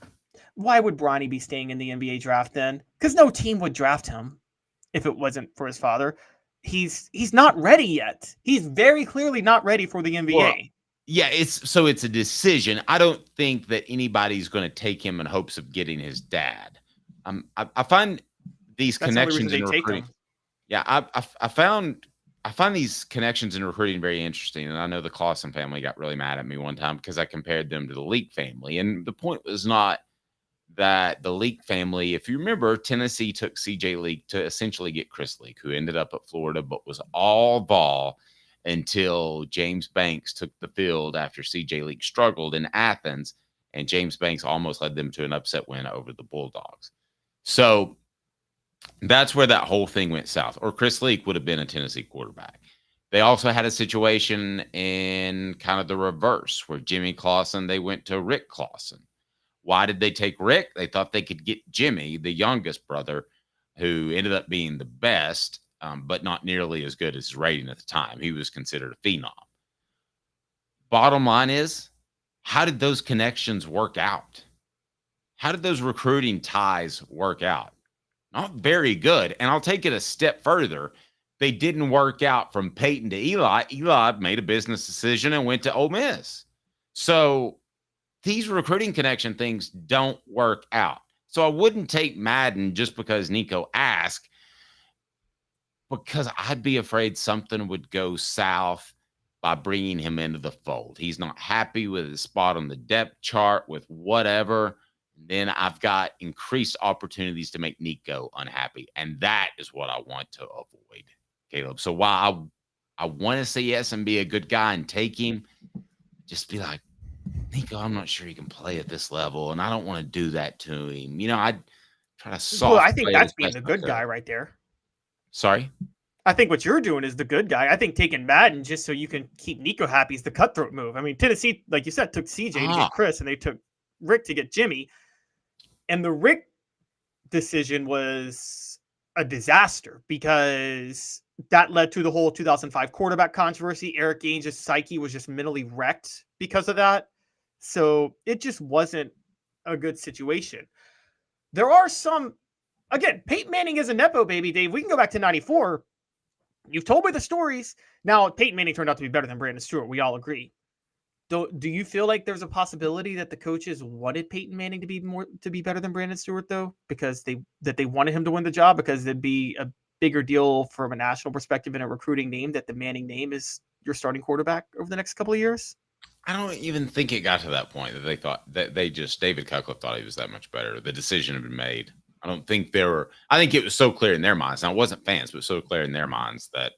Why would Bronny be staying in the NBA draft then? Because no team would draft him if it wasn't for his father. He's not ready yet. He's very clearly not ready for the NBA. Well, yeah, it's a decision. I don't think that anybody's going to take him in hopes of getting his dad. I find these connections in recruiting. Yeah, I find these connections in recruiting very interesting. And I know the Clausen family got really mad at me one time because I compared them to the Leak family. And the point was not that the Leak family, if you remember, Tennessee took CJ Leak to essentially get Chris Leak, who ended up at Florida, but was all ball until James Banks took the field after CJ Leak struggled in Athens, and James Banks almost led them to an upset win over the Bulldogs. So that's where that whole thing went south, or Chris Leak would have been a Tennessee quarterback. They also had a situation in kind of the reverse where Jimmy Clausen, they went to Rick Clausen. Why did they take Rick? They thought they could get Jimmy, the youngest brother, who ended up being the best, but not nearly as good as his rating at the time. He was considered a phenom. Bottom line is, how did those connections work out? How did those recruiting ties work out? Not very good. And I'll take it a step further. They didn't work out from Peyton to Eli. Eli made a business decision and went to Ole Miss. So these recruiting connection things don't work out. So I wouldn't take Madden just because Nico asked, because I'd be afraid something would go south by bringing him into the fold. He's not happy with his spot on the depth chart, with whatever. Then I've got increased opportunities to make Nico unhappy. And that is what I want to avoid, Caleb. So while I want to say yes and be a good guy and take him, just be like, Nico, I'm not sure he can play at this level, and I don't want to do that to him. I'd try to soft. Well, I think that's being the good guy right there. Sorry? I think what you're doing is the good guy. I think taking Madden just so you can keep Nico happy is the cutthroat move. I mean, Tennessee, like you said, took CJ to get Chris, and they took Rick to get Jimmy. And the Rick decision was a disaster because that led to the whole 2005 quarterback controversy. Eric Ainge's psyche was just mentally wrecked because of that. So it just wasn't a good situation. There are some, again, Peyton Manning is a Nepo baby, Dave. We can go back to 94. You've told me the stories. Now, Peyton Manning turned out to be better than Brandon Stewart. We all agree. Do you feel like there's a possibility that the coaches wanted Peyton Manning to be better than Brandon Stewart though, because they wanted him to win the job, because it'd be a bigger deal from a national perspective in a recruiting name that the Manning name is your starting quarterback over the next couple of years? I don't even think it got to that point that they thought that David Cutcliffe thought he was that much better. The decision had been made. I don't think I think it was so clear in their minds. Now, it wasn't fans, but so clear in their minds that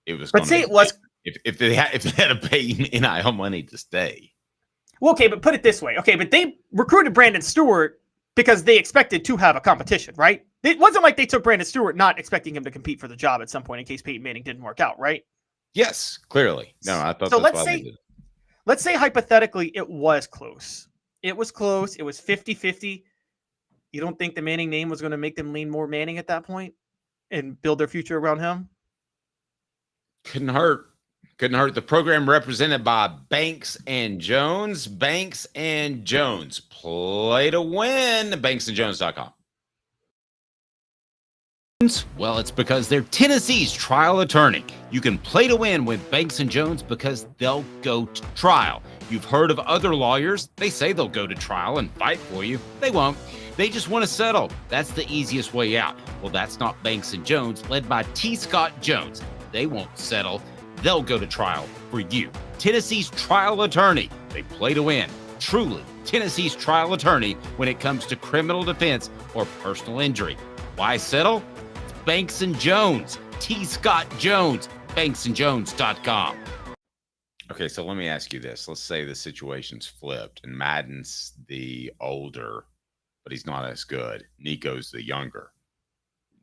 it was. But say it was. If they had to pay NIL money to stay. Well, okay, but put it this way. Okay, but they recruited Brandon Stewart because they expected to have a competition, right? It wasn't like they took Brandon Stewart not expecting him to compete for the job at some point in case Peyton Manning didn't work out, right? Yes, clearly. No, I thought so. that's Let's say hypothetically it was close. It was close. It was 50-50. You don't think the Manning name was going to make them lean more Manning at that point and build their future around him? Couldn't hurt. Couldn't hurt. The program represented by Banks and Jones. Banks and Jones. Play to win. BanksandJones.com. Well, it's because they're Tennessee's trial attorney. You can play to win with Banks and Jones because they'll go to trial. You've heard of other lawyers. They say they'll go to trial and fight for you. They won't. They just want to settle. That's the easiest way out. Well, that's not Banks and Jones, led by T. Scott Jones. They won't settle. They'll go to trial for you. Tennessee's trial attorney. They play to win. Truly, Tennessee's trial attorney when it comes to criminal defense or personal injury. Why settle? It's Banks and Jones. T. Scott Jones. BanksandJones.com. Okay, so let me ask you this. Let's say the situation's flipped and Madden's the older, but he's not as good. Nico's the younger.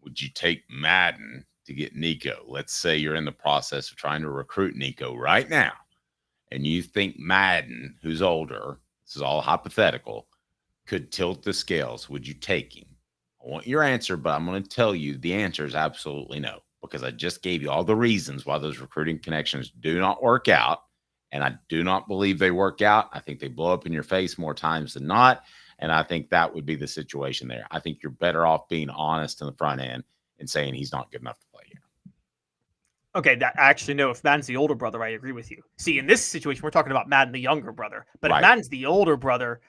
Would you take Madden to get Nico? Let's say you're in the process of trying to recruit Nico right now, and you think Madden, who's older, this is all hypothetical, could tilt the scales. Would you take him? I want your answer, but I'm going to tell you the answer is absolutely no, because I just gave you all the reasons why those recruiting connections do not work out, and I do not believe they work out. I think they blow up in your face more times than not, and I think that would be the situation there. I think you're better off being honest in the front end and saying he's not good enough to play here. Okay, actually, no. If Madden's the older brother, I agree with you. See, in this situation, we're talking about Madden, the younger brother. But if Madden's the older brother,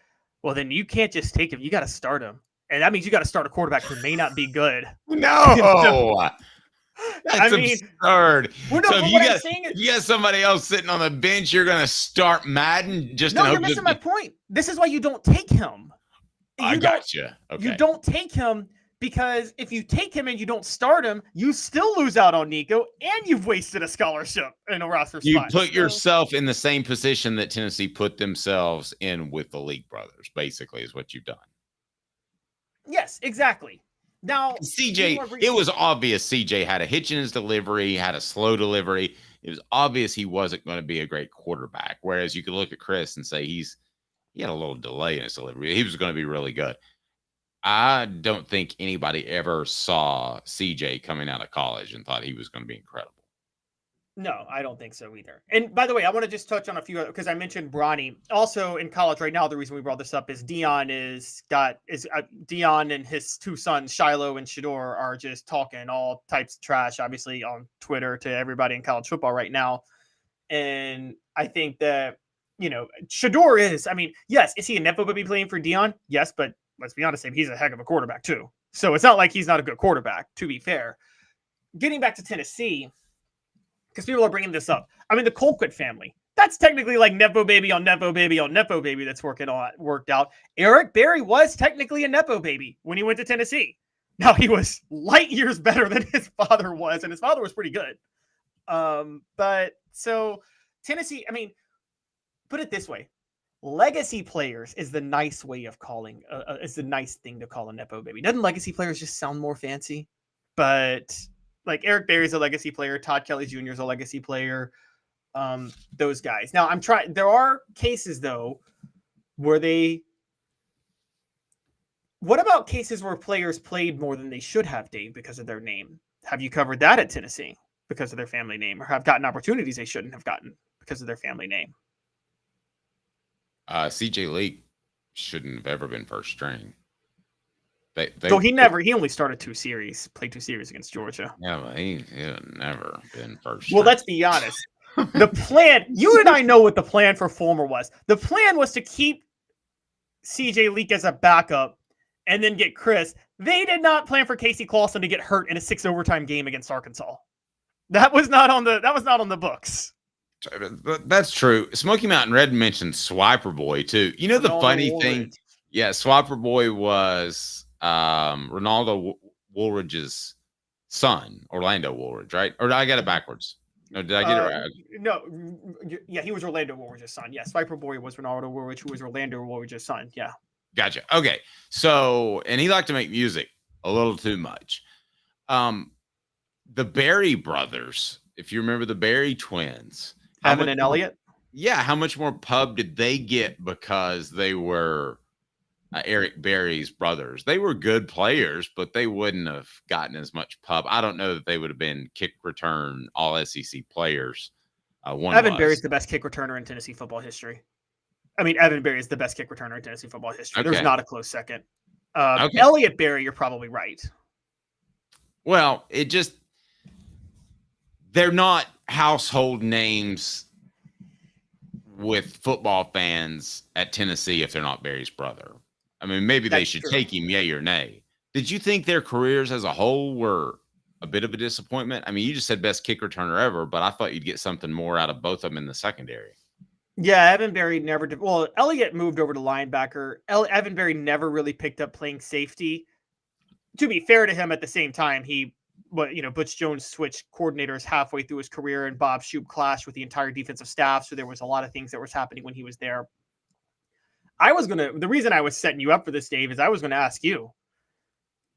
well, then you can't just take him. You got to start him. And that means you got to start a quarterback who may not be good. No! That's absurd. Well, no, so if you got somebody else sitting on the bench, you're going to start Madden just No, you're missing my point. This is why you don't take him. I got you. Okay. You don't take him because if you take him and you don't start him, you still lose out on Nico, and you've wasted a scholarship in a roster You spot. put yourself in the same position that Tennessee put themselves in with the League brothers, basically, is what you've done. Yes, exactly. Now, CJ, it was obvious CJ had a hitch in his delivery, had a slow delivery. It was obvious he wasn't going to be a great quarterback. Whereas you could look at Chris and say he had a little delay in his delivery. He was going to be really good. I don't think anybody ever saw CJ coming out of college and thought he was going to be incredible. No, I don't think so either. And by the way, I want to just touch on a few, because I mentioned Bronny. Also in college right now, the reason we brought this up is Dion and his two sons, Shiloh and Shador, are just talking all types of trash, obviously on Twitter to everybody in college football right now. And I think that, Shador is, yes, is he a nepo baby playing for Dion? Yes, but let's be honest, he's a heck of a quarterback too. So it's not like he's not a good quarterback, to be fair. Getting back to Tennessee, because people are bringing this up. The Colquitt family, that's technically like nepo baby on nepo baby on nepo baby that's worked out. Eric Berry was technically a nepo baby when he went to Tennessee. Now, he was light years better than his father was, and his father was pretty good. But so Tennessee, put it this way. Legacy players is the nice way of calling, is the nice thing to call a nepo baby. Doesn't legacy players just sound more fancy? But like Eric Berry's a legacy player. Todd Kelly Jr. is a legacy player. Those guys. Now there are cases though, what about cases where players played more than they should have, Dave, because of their name? Have you covered that at Tennessee because of their family name, or have gotten opportunities they shouldn't have gotten because of their family name? CJ Leak shouldn't have ever been first string. He only started played 2 series against Georgia. Yeah, but he had never been first. Well, let's be honest. The plan, you and I know what the plan for Fulmer was. The plan was to keep CJ Leak as a backup and then get Chris. They did not plan for Casey Clausen to get hurt in a 6 overtime game against Arkansas. That was not on the books. That's true. Smoky Mountain Red mentioned Swiper Boy too. You know the funny thing? Yeah, Swiper Boy was Ronaldo Woolridge's son, Orlando Woolridge, right? Or did I get it backwards? No, did I get it right? No, yeah, he was Orlando Woolridge's son. Yeah, Swiper Boy was Ronaldo Woolridge, who was Orlando Woolridge's son. Yeah. Gotcha. Okay. So, and he liked to make music a little too much. The Berry brothers, if you remember the Berry twins, Evan and Elliott. Yeah. How much more pub did they get because they were Eric Berry's brothers? They were good players, but they wouldn't have gotten as much pub. I don't know that they would have been kick return all SEC players. Evan Berry's the best kick returner in Tennessee football history. I mean, Evan Berry is the best kick returner in Tennessee football history. Okay. There's not a close second. Okay. Elliott Berry, you're probably right. Well, they're not household names with football fans at Tennessee if they're not Berry's brother. I mean, maybe they should take him, yay or nay. Did you think their careers as a whole were a bit of a disappointment? I mean, you just said best kick returner ever, but I thought you'd get something more out of both of them in the secondary. Yeah, Evan Berry never did. Well, Elliott moved over to linebacker. Evan Berry never really picked up playing safety. To be fair to him, at the same time, Butch Jones switched coordinators halfway through his career, and Bob Shoop clashed with the entire defensive staff. So there was a lot of things that was happening when he was there. The reason I was setting you up for this, Dave, is I was going to ask you.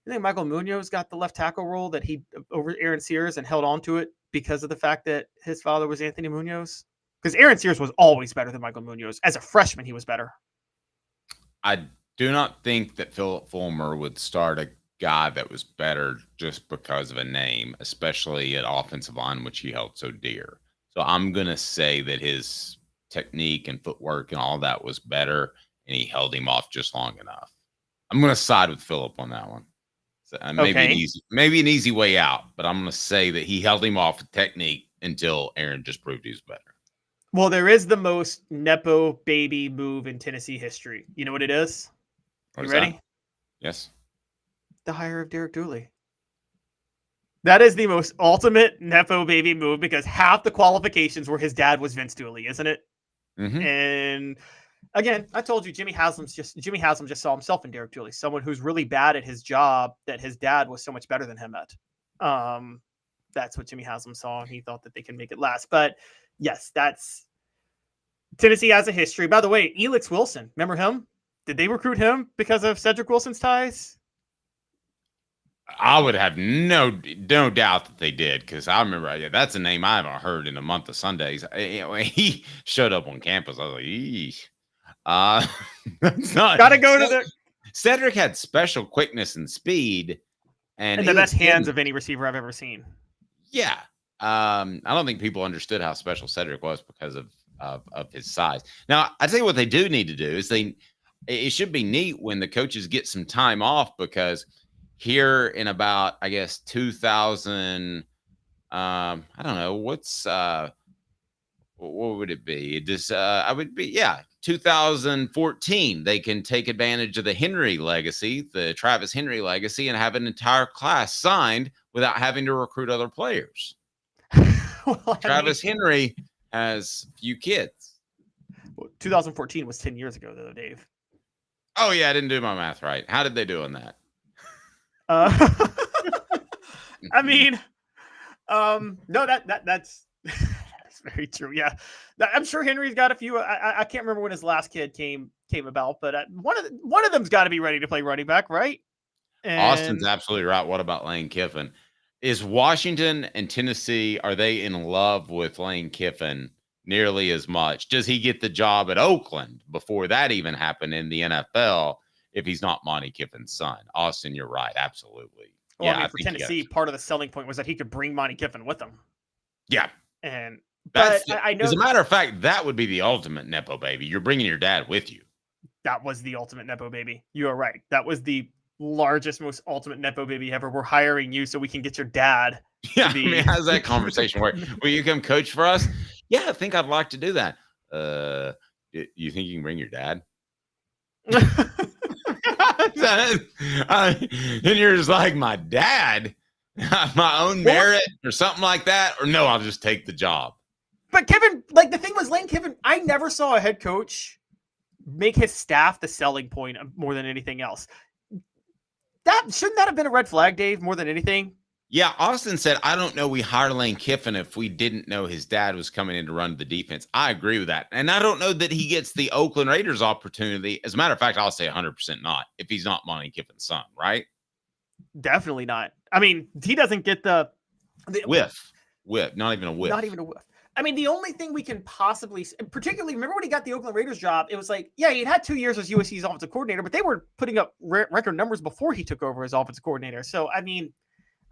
You think Michael Munoz got the left tackle role that he over Aaron Sears and held on to it because of the fact that his father was Anthony Munoz? Because Aaron Sears was always better than Michael Munoz. As a freshman, he was better. I do not think that Philip Fulmer would start a guy that was better just because of a name, especially at offensive line, which he held so dear. So I'm going to say that his technique and footwork and all that was better, and he held him off just long enough. I'm going to side with Philip on that one. So, maybe an easy way out, but I'm going to say that he held him off with technique until Aaron just proved he was better. Well, there is the most Nepo baby move in Tennessee history. You know what it is? You ready? That? Yes. The hire of Derek Dooley. That is the most ultimate Nepo baby move because half the qualifications were his dad was Vince Dooley, isn't it? Mm-hmm. And again, I told you Jimmy Haslam just saw himself in Derek Dooley, someone who's really bad at his job that his dad was so much better than him at. That's what Jimmy Haslam saw, and he thought that they can make it last. But yes, that's Tennessee has a history. By the way, Elix Wilson, remember him? Did they recruit him because of Cedric Wilson's ties? I would have no doubt that they did, because I remember that's a name I haven't heard in a month of Sundays. He showed up on campus. I was like, eesh. That's not gotta go to the Cedric had special quickness and speed and the best hands of any receiver I've ever seen. Yeah. I don't think people understood how special Cedric was because of his size. Now, I'd say what they do need to do is it should be neat when the coaches get some time off, because here in about, I guess, 2000, I don't know, what would it be? I would be, 2014, they can take advantage of the Henry legacy, the Travis Henry legacy, and have an entire class signed without having to recruit other players. Well, Travis Henry has few kids. 2014 was 10 years ago, though, Dave. Oh, yeah, I didn't do my math right. How did they do on that? I mean, no, that's very true. Yeah, I'm sure Henry's got a few. I can't remember when his last kid came about, but one of them's got to be ready to play running back, right? And Austin's absolutely right. What about Lane Kiffin? Is Washington and Tennessee, are they in love with Lane Kiffin nearly as much? Does he get the job at Oakland before that even happened in the NFL if he's not Monty Kiffin's son? Austin, you're right. Absolutely. Well, yeah, I mean, for Tennessee, part of the selling point was that he could bring Monty Kiffin with him. Yeah. And I know, as a matter of fact, that would be the ultimate Nepo baby. You're bringing your dad with you. That was the ultimate Nepo baby. You are right. That was the largest, most ultimate Nepo baby ever. We're hiring you so we can get your dad. Yeah, I mean, how's that conversation work? Will you come coach for us? Yeah, I think I'd like to do that. You think you can bring your dad? And you're just like, my dad, my own merit or something like that, or no, I'll just take the job. But Kevin, like the thing was, Lane Kiffin, I never saw a head coach make his staff the selling point more than anything else. Shouldn't that have been a red flag, Dave, more than anything? Yeah, Austin said, I don't know we hired Lane Kiffin if we didn't know his dad was coming in to run the defense. I agree with that. And I don't know that he gets the Oakland Raiders opportunity. As a matter of fact, I'll say 100% not if he's not Lane Kiffin's son, right? Definitely not. I mean, he doesn't get the whiff. Not even a whiff. Not even a whiff. I mean, the only thing we can possibly, particularly, remember when he got the Oakland Raiders job, it was like, yeah, he'd had 2 years as USC's offensive coordinator, but they were putting up record numbers before he took over as offensive coordinator. So, I mean,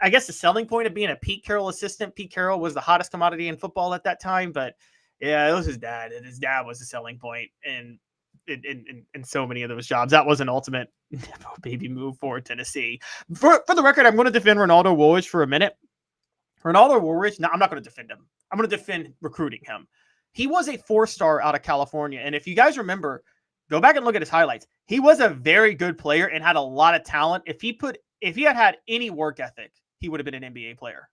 I guess the selling point of being a Pete Carroll assistant, Pete Carroll was the hottest commodity in football at that time, but yeah, it was his dad, and his dad was the selling point in so many of those jobs. That was an ultimate baby move for Tennessee. For the record, I'm going to defend Ronaldo Woolridge for a minute. Ronaldo Woolridge, no, I'm not going to defend him. I'm going to defend recruiting him. He was a 4-star out of California, and if you guys remember, go back and look at his highlights. He was a very good player and had a lot of talent. If he had any work ethic, he would have been an NBA player.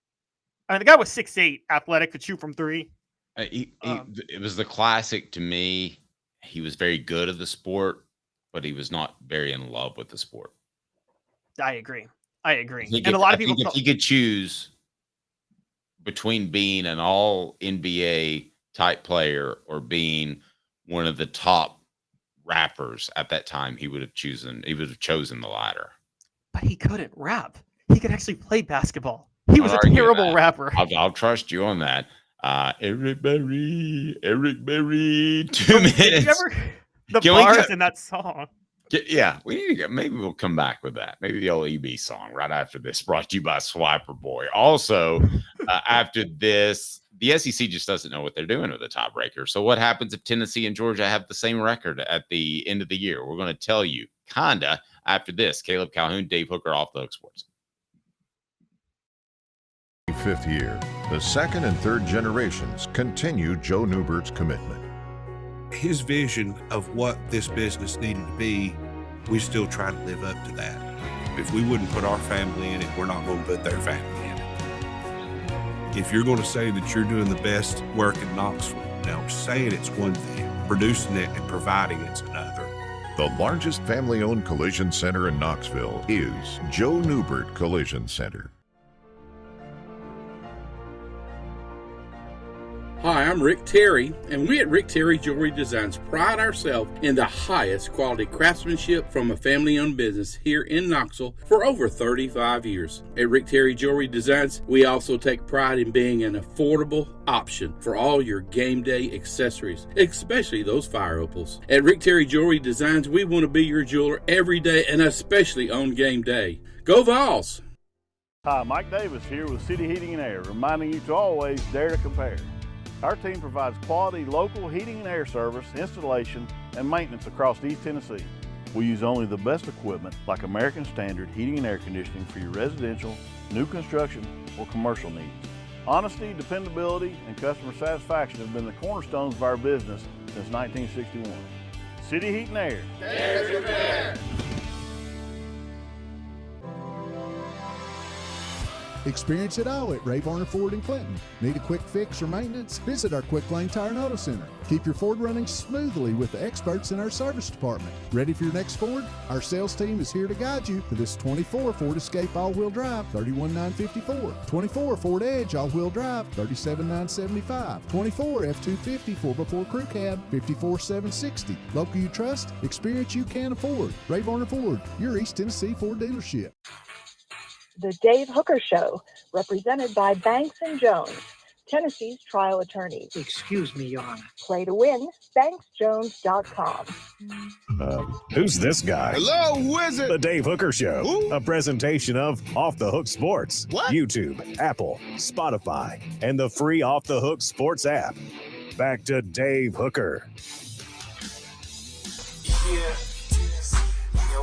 I mean, the guy was 6'8", athletic, could shoot from three. It was the classic to me. He was very good at the sport, but he was not very in love with the sport. I agree. And a lot of people, if he could choose between being an all NBA type player or being one of the top rappers at that time, he would have chosen the latter. But he couldn't rap. He could actually play basketball. He was a terrible rapper. I'll trust you on that. Eric Berry, 2 minutes. The bars in that song. Yeah, we need to maybe we'll come back with that. Maybe the old EB song right after this, brought to you by Swiper Boy. Also, after this, the SEC just doesn't know what they're doing with the tiebreaker. So what happens if Tennessee and Georgia have the same record at the end of the year? We're going to tell you, kinda, after this. Caleb Calhoun, Dave Hooker, Off the Hook Sports. 5th year, the second and third generations continue Joe Newbert's commitment. His vision of what this business needed to be, we still try to live up to that. If we wouldn't put our family in it, we're not going to put their family in it. If you're going to say that you're doing the best work in Knoxville, now saying it's one thing, producing it and providing it's another. The largest family-owned collision center in Knoxville is Joe Newbert Collision Center. Hi, I'm Rick Terry, and we at Rick Terry Jewelry Designs pride ourselves in the highest quality craftsmanship from a family-owned business here in Knoxville for over 35 years. At Rick Terry Jewelry Designs, we also take pride in being an affordable option for all your game day accessories, especially those fire opals. At Rick Terry Jewelry Designs, we want to be your jeweler every day and especially on game day. Go Vols! Hi, Mike Davis here with City Heating and Air, reminding you to always dare to compare. Our team provides quality local heating and air service, installation, and maintenance across East Tennessee. We use only the best equipment like American Standard heating and air conditioning for your residential, new construction, or commercial needs. Honesty, dependability, and customer satisfaction have been the cornerstones of our business since 1961. City Heat and Air. Dare to compare. Experience it all at Varner Ford in Clinton. Need a quick fix or maintenance? Visit our Quick Lane Tire and Auto Center. Keep your Ford running smoothly with the experts in our service department. Ready for your next Ford? Our sales team is here to guide you to this 24 Ford Escape all-wheel drive, $31,954. 24 Ford Edge all-wheel drive, $37,975. 24 F-250 4x4 Crew Cab, $54,760. Local you trust, experience you can afford. Varner Ford, your East Tennessee Ford dealership. The Dave Hooker Show, represented by Banks & Jones, Tennessee's trial attorneys. Excuse me, Your Honor. Play to win, banksjones.com. Who's this guy? Hello, who is it? The Dave Hooker Show, Who? a presentation of Off the Hook Sports, What? YouTube, Apple, Spotify, and the free Off the Hook Sports app. Back to Dave Hooker. Yeah,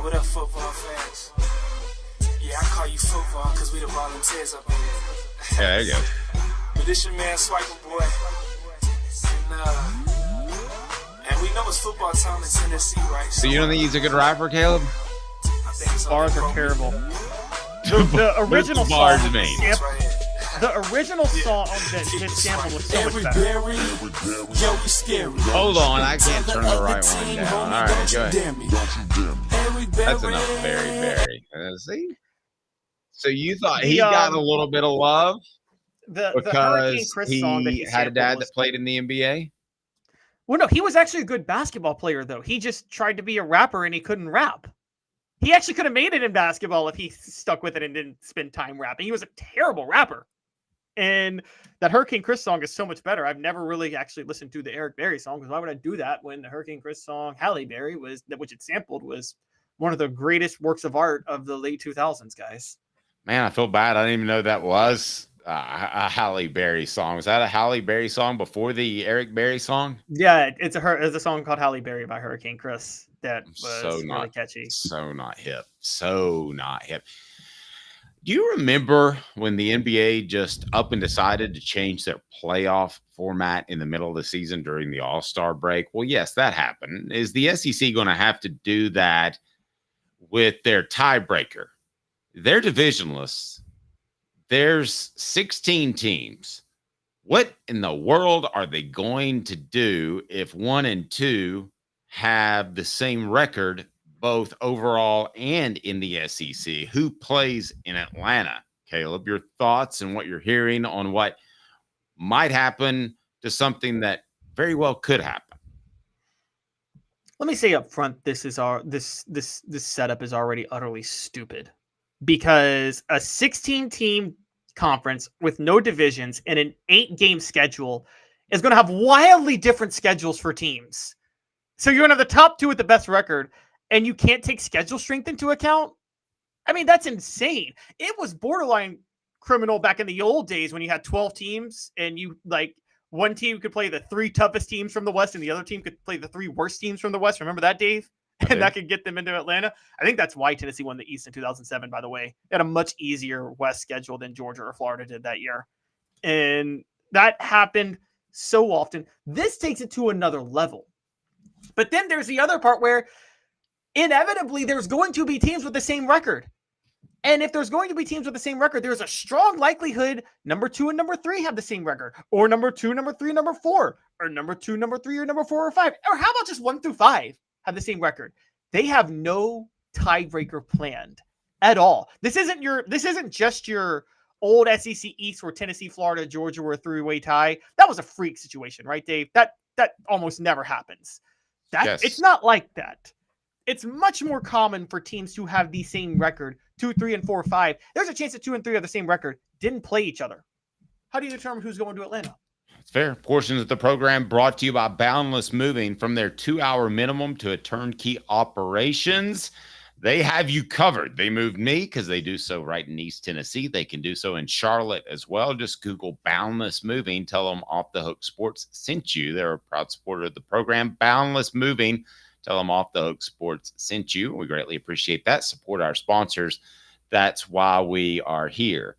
what up, football fans? Yeah, I call you football because we the volunteers up in here. Yeah, there you go. But this your man, Swiper Boy. And we know it's football time in Tennessee, right? So you don't think he's a good rapper, Caleb? Bars are terrible. The original bars song, mean? the original song that this sample was so much better. Hold on, I can't turn the right one down. All right, go ahead. That's enough, very. See? So you thought he got a little bit of love the because Hurricane Chris song that he had a dad that played in the NBA? Well, no, he was actually a good basketball player, though. He just tried to be a rapper and he couldn't rap. He actually could have made it in basketball if he stuck with it and didn't spend time rapping. He was a terrible rapper. And that Hurricane Chris song is so much better. I've never really actually listened to the Eric Berry song, because why would I do that when the Hurricane Chris song, Halle Berry, which it sampled, was one of the greatest works of art of the late 2000s, guys. Man, I feel bad. I didn't even know that was a Halle Berry song. Was that a Halle Berry song before the Eric Berry song? Yeah, it's a song called Halle Berry by Hurricane Chris that was really catchy. So not hip. Do you remember when the NBA just up and decided to change their playoff format in the middle of the season during the All-Star break? Well, yes, that happened. Is the SEC going to have to do that with their tiebreaker? They're divisionless. There's 16 teams. What in the world are they going to do if 1 and 2 have the same record, both overall and in the SEC? Who plays in Atlanta? Caleb, your thoughts and what you're hearing on what might happen to something that very well could happen. Let me say up front, this setup is already utterly stupid, because a 16-team conference with no divisions and an 8-game schedule is going to have wildly different schedules for teams. So you're going to have the top 2 with the best record, and you can't take schedule strength into account? I mean, that's insane. It was borderline criminal back in the old days when you had 12 teams and one team could play the 3 toughest teams from the West and the other team could play the 3 worst teams from the West. Remember that, Dave? And that could get them into Atlanta. I think that's why Tennessee won the East in 2007, by the way. They had a much easier West schedule than Georgia or Florida did that year. And that happened so often. This takes it to another level. But then there's the other part where inevitably there's going to be teams with the same record. And if there's going to be teams with the same record, there's a strong likelihood number 2 and number 3 have the same record, or number 2, number 3, number 4, or number 2, number 3, or number 4 or 5. Or how about just 1 through 5 have the same record? They have no tiebreaker planned at all. This isn't just your old SEC East where Tennessee, Florida, Georgia were a 3-way tie. That was a freak situation, right, Dave? That almost never happens. Yes. It's not like that. It's much more common for teams to have the same record, 2, 3, and 4, 5. There's a chance that 2 and 3 have the same record, didn't play each other. How do you determine who's going to Atlanta? It's fair. Portions of the program brought to you by Boundless Moving. From their 2-hour minimum to a turnkey operations, they have you covered. They moved me because they do so right in East Tennessee. They can do so in Charlotte as well. Just Google Boundless Moving. Tell them Off the Hook Sports sent you. They're a proud supporter of the program. Boundless Moving. Tell them Off the Hook Sports sent you. We greatly appreciate that. Support our sponsors. That's why we are here.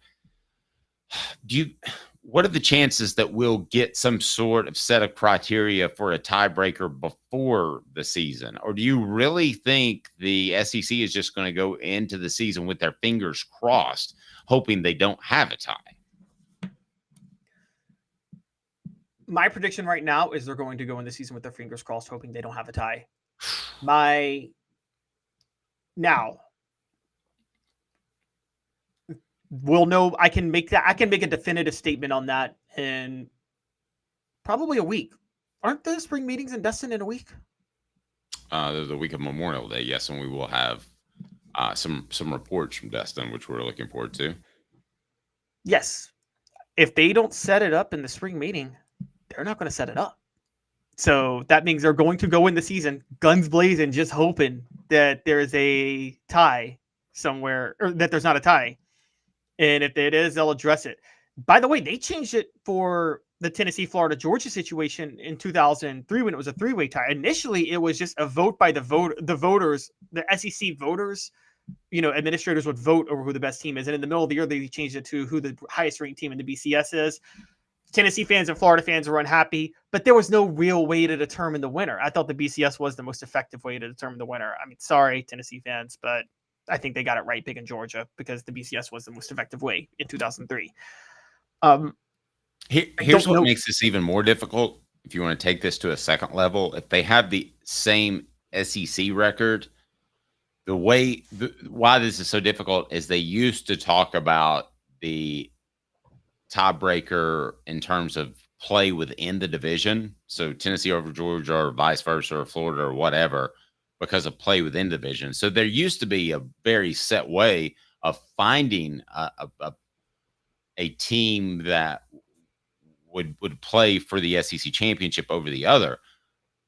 What are the chances that we'll get some sort of set of criteria for a tiebreaker before the season? Or do you really think the SEC is just going to go into the season with their fingers crossed, hoping they don't have a tie? My prediction right now is they're going to go in the season with their fingers crossed, hoping they don't have a tie. We'll know. I can make a definitive statement on that in probably a week. Aren't the spring meetings in Destin in a week? The week of Memorial Day, yes, and we will have some reports from Destin, which we're looking forward to. Yes. If they don't set it up in the spring meeting, they're not going to set it up. So that means they're going to go in the season guns blazing, just hoping that there's a tie somewhere, or that there's not a tie. And if it is, they'll address it. By the way, they changed it for the Tennessee, Florida, Georgia situation in 2003 when it was a 3-way tie. Initially, it was just a vote by the voters, the SEC voters, administrators would vote over who the best team is. And in the middle of the year, they changed it to who the highest ranked team in the BCS is. Tennessee fans and Florida fans were unhappy, but there was no real way to determine the winner. I thought the BCS was the most effective way to determine the winner. I mean, sorry, Tennessee fans, but I think they got it right picking Georgia because the BCS was the most effective way in 2003. Here's what makes this even more difficult. If you want to take this to a second level, if they have the same SEC record, why this is so difficult is they used to talk about the tiebreaker in terms of play within the division. So Tennessee over Georgia or vice versa or Florida or whatever because of play within division. So there used to be a very set way of finding a team that would play for the SEC championship over the other.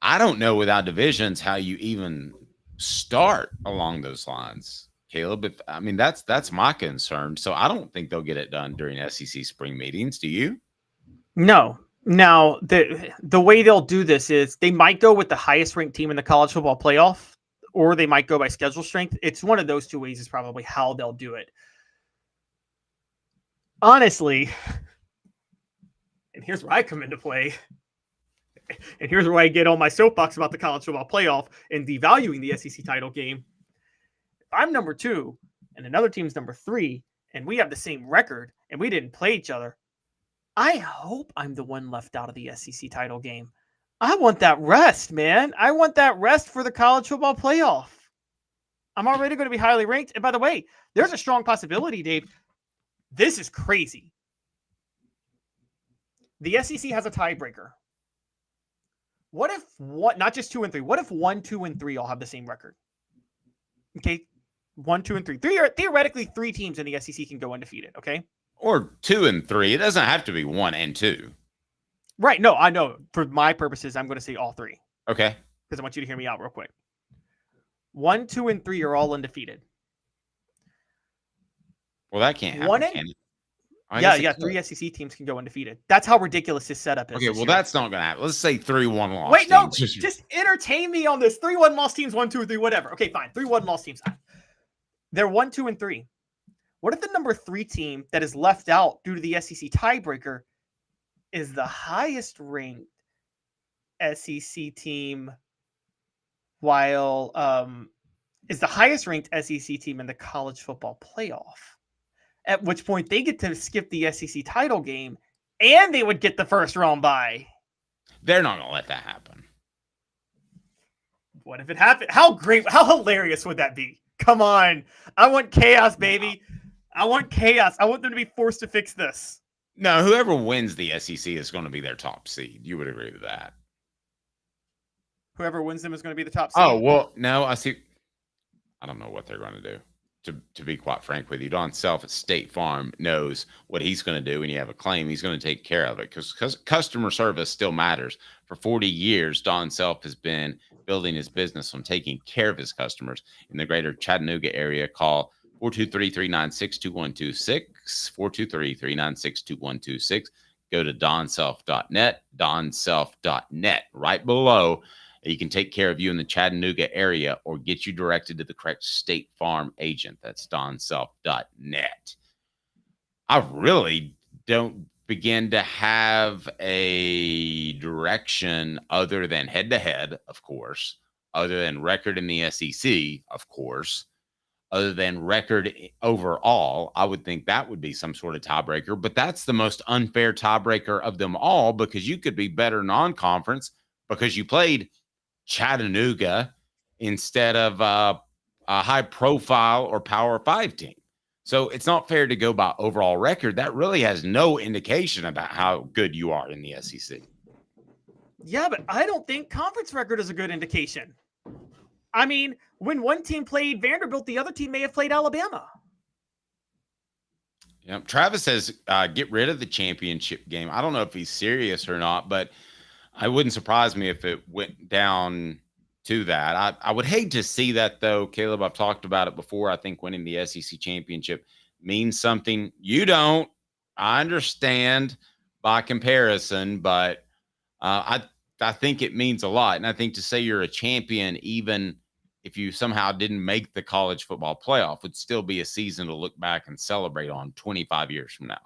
I don't know without divisions how you even start along those lines, Caleb. That's my concern. So I don't think they'll get it done during SEC spring meetings. Do you? No. Now, the way they'll do this is they might go with the highest ranked team in the college football playoff, or they might go by schedule strength. It's one of those two ways is probably how they'll do it. Honestly, and here's where I come into play, and here's where I get on my soapbox about the college football playoff and devaluing the SEC title game. If I'm number 2 and another team's number 3, and we have the same record and we didn't play each other, I hope I'm the one left out of the SEC title game. I want that rest, man. I want that rest for the college football playoff. I'm already going to be highly ranked. And by the way, there's a strong possibility, Dave. This is crazy. The SEC has a tiebreaker. What if not just 2 and 3? What if 1, 2, and 3 all have the same record? Okay, 1, 2, and 3. Theoretically, 3 teams in the SEC can go undefeated. Okay, or 2 and 3. It doesn't have to be 1 and 2. Right? No, I know. For my purposes, I'm going to say all 3. Okay, because I want you to hear me out real quick. 1, 2, and 3 are all undefeated. Well, that can't happen. Yeah. 3 SEC teams can go undefeated. That's how ridiculous this setup is. Okay, well, that's not going to happen. Let's say 3-1 loss. Wait, no, just entertain me on this. 3-1 loss teams, 1, 2, 3, whatever. Okay, fine. 3-1 loss teams. They're 1, 2, and 3. What if the number 3 team that is left out due to the SEC tiebreaker is the highest ranked SEC team, while is the highest ranked SEC team in the college football playoff? At which point they get to skip the SEC title game and they would get the first round bye. They're not going to let that happen. What if it happened? How hilarious would that be? Come on. I want chaos, baby. I want chaos. I want them to be forced to fix this. No, whoever wins the SEC is going to be their top seed. You would agree with that. Whoever wins them is going to be the top seed. Oh, well, no, I see. I don't know what they're going to do. To be quite frank with you, Don Self at State Farm knows what he's going to do when you have a claim. He's going to take care of it because customer service still matters. For 40 years, Don Self has been building his business on taking care of his customers in the greater Chattanooga area. Call 423-396-2126, 423-396-2126. Go to donself.net, donself.net. Right below, you can take care of you in the Chattanooga area or get you directed to the correct State Farm agent. That's donself.net. I really don't begin to have a direction other than head-to-head, of course, other than record in the SEC, of course, other than record overall. I would think that would be some sort of tiebreaker, but that's the most unfair tiebreaker of them all because you could be better non-conference because you played Chattanooga instead of a high-profile or Power 5 team. So it's not fair to go by overall record. That really has no indication about how good you are in the SEC. Yeah, but I don't think conference record is a good indication. I mean, when one team played Vanderbilt, the other team may have played Alabama. Yeah, Travis says get rid of the championship game. I don't know if he's serious or not, but it wouldn't surprise me if it went down to that. I would hate to see that, though, Caleb. I've talked about it before. I think winning the SEC championship means something. You don't. I understand by comparison, but I think it means a lot. And I think to say you're a champion, even if you somehow didn't make the college football playoff, would still be a season to look back and celebrate on 25 years from now.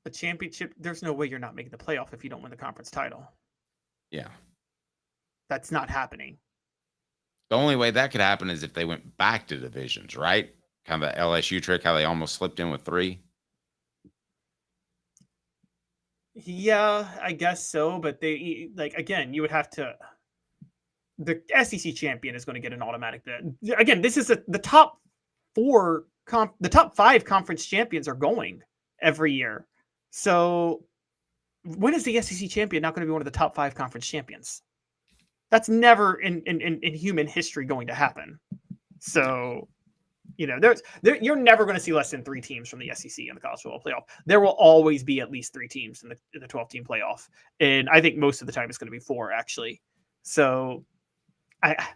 a championship. There's no way you're not making the playoff if you don't win the conference title. Yeah. That's not happening. The only way that could happen is if they went back to divisions, right? Kind of the LSU trick, how they almost slipped in with 3. Yeah, I guess so. But they again, you would have to. The SEC champion is going to get an automatic bid. Again, this is the top 4. The top 5 conference champions are going every year. So when is the SEC champion not going to be one of the top 5 conference champions? That's never in human history going to happen. So, you're never going to see less than 3 teams from the SEC in the college football playoff. There will always be at least 3 teams in the 12-team playoff, and I think most of the time it's going to be 4 actually. So, I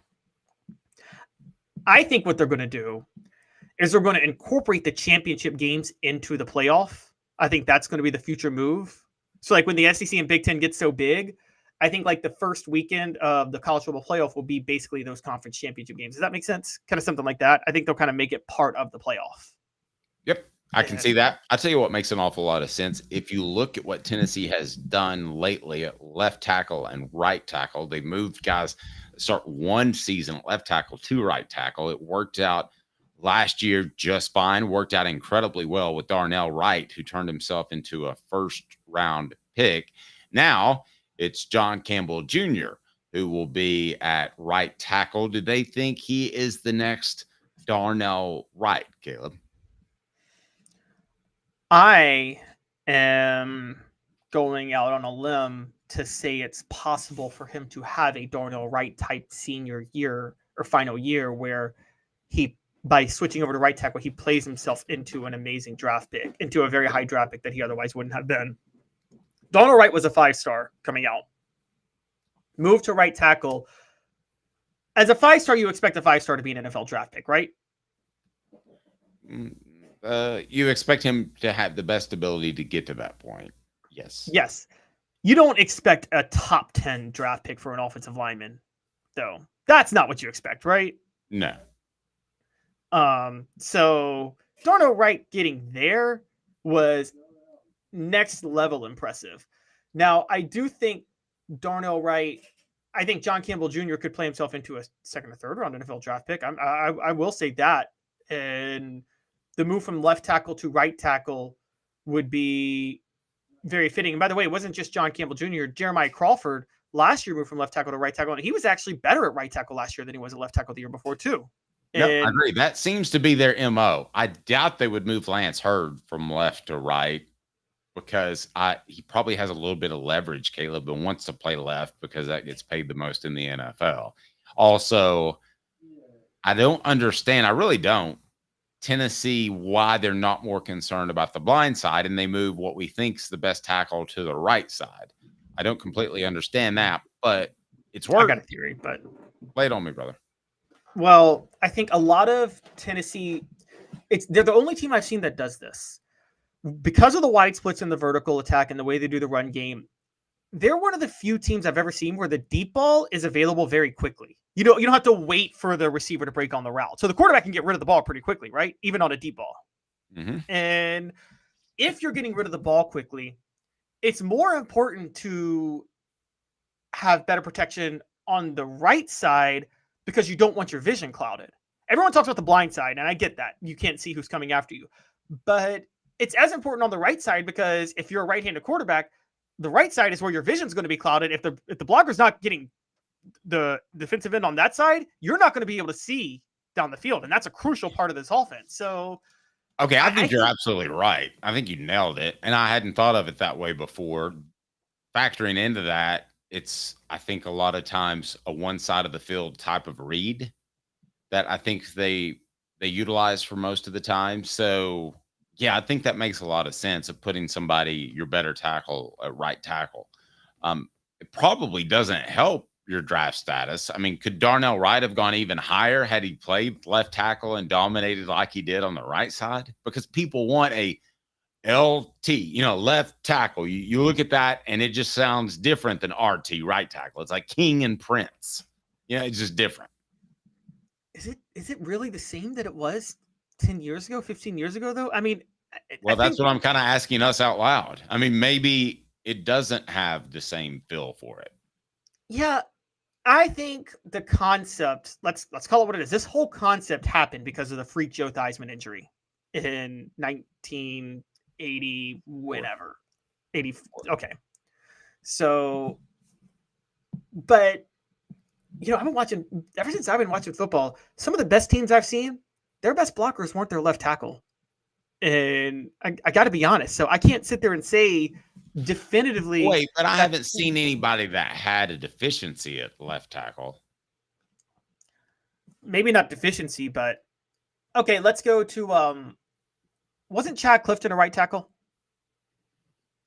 think what they're going to do is they're going to incorporate the championship games into the playoff. I think that's going to be the future move. So, like when the SEC and Big Ten get so big, I think like the first weekend of the college football playoff will be basically those conference championship games. Does that make sense? Kind of something like that. I think they'll kind of make it part of the playoff. Yep, I can see that. I'll tell you what makes an awful lot of sense. If you look at what Tennessee has done lately at left tackle and right tackle, they moved guys start one season at left tackle to right tackle. It worked out last year just fine, worked out incredibly well with Darnell Wright, who turned himself into a first-round pick. Now it's John Campbell Jr., who will be at right tackle. Do they think he is the next Darnell Wright, Caleb? I am going out on a limb to say it's possible for him to have a Darnell Wright type senior year or final year where he, by switching over to right tackle, he plays himself into an amazing draft pick, into a very high draft pick that he otherwise wouldn't have been. Darnell Wright was a 5-star coming out. Moved to right tackle. As a 5-star, you expect a 5-star to be an NFL draft pick, right? You expect him to have the best ability to get to that point. Yes. Yes. You don't expect a top 10 draft pick for an offensive lineman, though. That's not what you expect, right? No. So Darnell Wright getting there was next level impressive. Now, I do think Darnell Wright, I think John Campbell Jr. could play himself into a 2nd or 3rd round NFL draft pick. I will say that. And the move from left tackle to right tackle would be very fitting. And by the way, it wasn't just John Campbell Jr. Jeremiah Crawford last year moved from left tackle to right tackle, and he was actually better at right tackle last year than he was at left tackle the year before too. No, I agree. That seems to be their MO. I doubt they would move Lance Hurd from left to right because he probably has a little bit of leverage, Caleb, and wants to play left because that gets paid the most in the NFL. Also, I don't understand. I really don't. Tennessee, why they're not more concerned about the blind side and they move what we think is the best tackle to the right side. I don't completely understand that, but it's working. I got a theory, but lay it on me, brother. Well, I think a lot of Tennessee, they're the only team I've seen that does this. Because of the wide splits in the vertical attack and the way they do the run game, they're one of the few teams I've ever seen where the deep ball is available very quickly. You don't have to wait for the receiver to break on the route. So the quarterback can get rid of the ball pretty quickly, right? Even on a deep ball. Mm-hmm. And if you're getting rid of the ball quickly, it's more important to have better protection on the right side because you don't want your vision clouded. Everyone talks about the blind side, and I get that. You can't see who's coming after you. But it's as important on the right side because if you're a right-handed quarterback, the right side is where your vision is going to be clouded. If the blocker's not getting the defensive end on that side, you're not going to be able to see down the field. And that's a crucial part of this offense. So, okay, I think you're absolutely right. I think you nailed it. And I hadn't thought of it that way before. Factoring into that, it's, I think, a lot of times a one side of the field type of read that I think they utilize for most of the time. So, yeah, I think that makes a lot of sense of putting somebody, your better tackle, at right tackle. It probably doesn't help your draft status. I mean, could Darnell Wright have gone even higher had he played left tackle and dominated like he did on the right side? Because people want a LT, left tackle. You look at that and it just sounds different than RT, right tackle. It's like king and prince. It's just different. Is it really the same that it was 10 years ago, 15 years ago, though? I mean, Well, that's what I'm kind of asking us out loud. I mean, maybe it doesn't have the same feel for it. Yeah, I think the concept, let's call it what it is. This whole concept happened because of the freak Joe Theismann injury in 1980, whenever. 80. Okay. So, but, I've been watching, ever since I've been watching football, some of the best teams I've seen, their best blockers weren't their left tackle. And I got to be honest. So I can't sit there and say definitively. Wait, but I haven't seen anybody that had a deficiency at left tackle. Maybe not deficiency, but okay, let's go to wasn't Chad Clifton a right tackle?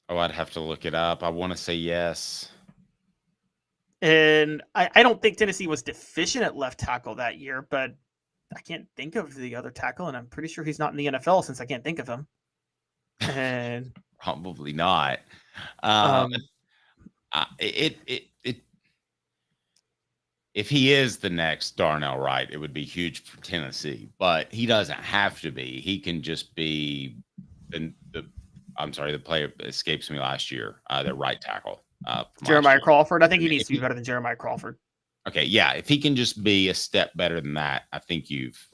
Oh, I'd have to look it up. I want to say yes. And I don't think Tennessee was deficient at left tackle that year, but I can't think of the other tackle, and I'm pretty sure he's not in the NFL since I can't think of him. And probably not. If he is the next Darnell Wright, it would be huge for Tennessee, but he doesn't have to be. He can just be the player escapes me last year, the right tackle. Jeremiah Crawford. I think he needs to be better than Jeremiah Crawford. Okay, yeah. If he can just be a step better than that, I think you've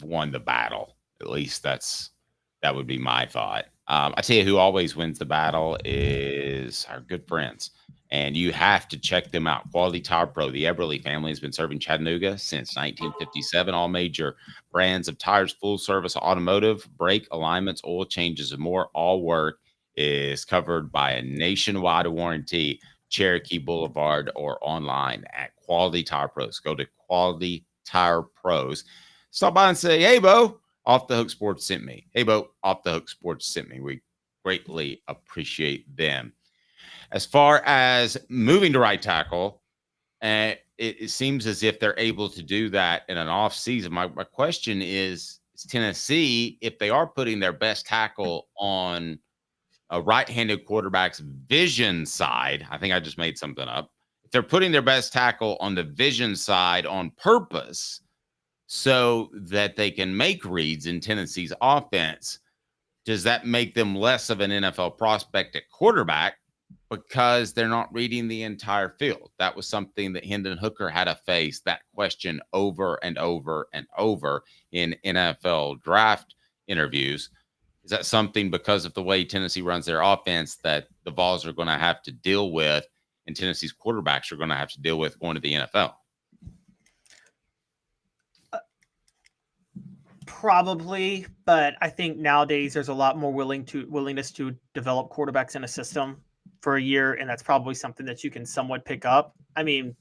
won the battle. At least that would be my thought. I tell you who always wins the battle is our good friends. And you have to check them out. Quality Tire Pro. The Eberle family has been serving Chattanooga since 1957. All major brands of tires, full service automotive, brake alignments, oil changes, and more. All work is covered by a nationwide warranty. Cherokee Blvd or online at Quality Tire Pros. Go to Quality Tire Pros. Stop by and say, "Hey, Bo, Off the Hook Sports sent me." Hey, Bo, Off the Hook Sports sent me. We greatly appreciate them. As far as moving to right tackle, it seems as if they're able to do that in an off season. My question is Tennessee, if they are putting their best tackle on a right-handed quarterback's vision side, I think I just made something up. If they're putting their best tackle on the vision side on purpose so that they can make reads in Tennessee's offense, does that make them less of an NFL prospect at quarterback because they're not reading the entire field? That was something that Hendon Hooker had to face, that question over and over and over in NFL draft interviews. Is that something, because of the way Tennessee runs their offense, that the Vols are going to have to deal with and Tennessee's quarterbacks are going to have to deal with going to the NFL? Probably, but I think nowadays there's a lot more willingness to develop quarterbacks in a system for a year, and that's probably something that you can somewhat pick up. I mean,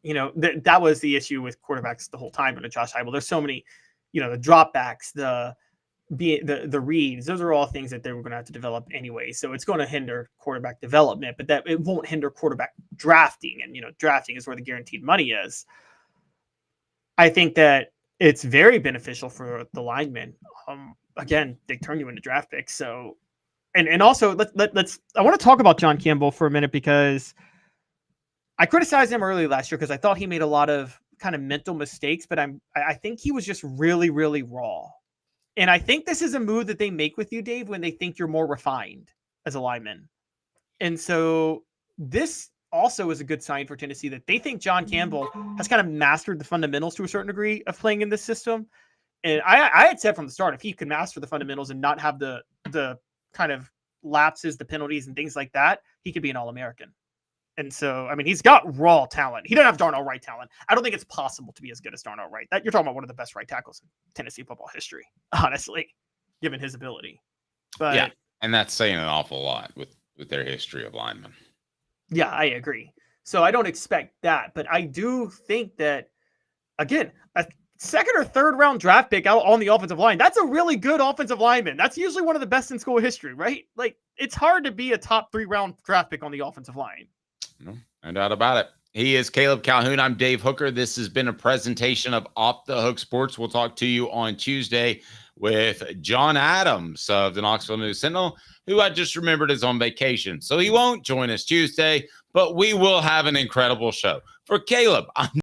that was the issue with quarterbacks the whole time under Josh Heupel. There's so many, the dropbacks, the reads, those are all things that they were going to have to develop anyway. So it's going to hinder quarterback development, but that it won't hinder quarterback drafting. And, drafting is where the guaranteed money is. I think that it's very beneficial for the linemen. Again, they turn you into draft picks. So, and also I want to talk about John Campbell for a minute, because I criticized him early last year because I thought he made a lot of kind of mental mistakes, but I think he was just really, really raw. And I think this is a move that they make with you, Dave, when they think you're more refined as a lineman. And so this also is a good sign for Tennessee that they think John Campbell has kind of mastered the fundamentals to a certain degree of playing in this system. And I had said from the start, if he could master the fundamentals and not have the kind of lapses, the penalties and things like that, he could be an All-American. And so, I mean, he's got raw talent. He doesn't have Darnell Wright talent. I don't think it's possible to be as good as Darnell Wright. You're talking about one of the best right tackles in Tennessee football history, honestly, given his ability. But yeah, and that's saying an awful lot with their history of linemen. Yeah, I agree. So I don't expect that, but I do think that, again, a second or third round draft pick out on the offensive line, that's a really good offensive lineman. That's usually one of the best in school history, right? Like, it's hard to be a top 3 round draft pick on the offensive line. No doubt about it. He is Caleb Calhoun. I'm Dave Hooker. This has been a presentation of Off the Hook Sports. We'll talk to you on Tuesday with John Adams of the Knoxville News Sentinel, who I just remembered is on vacation. So he won't join us Tuesday, but we will have an incredible show. For Caleb, I'm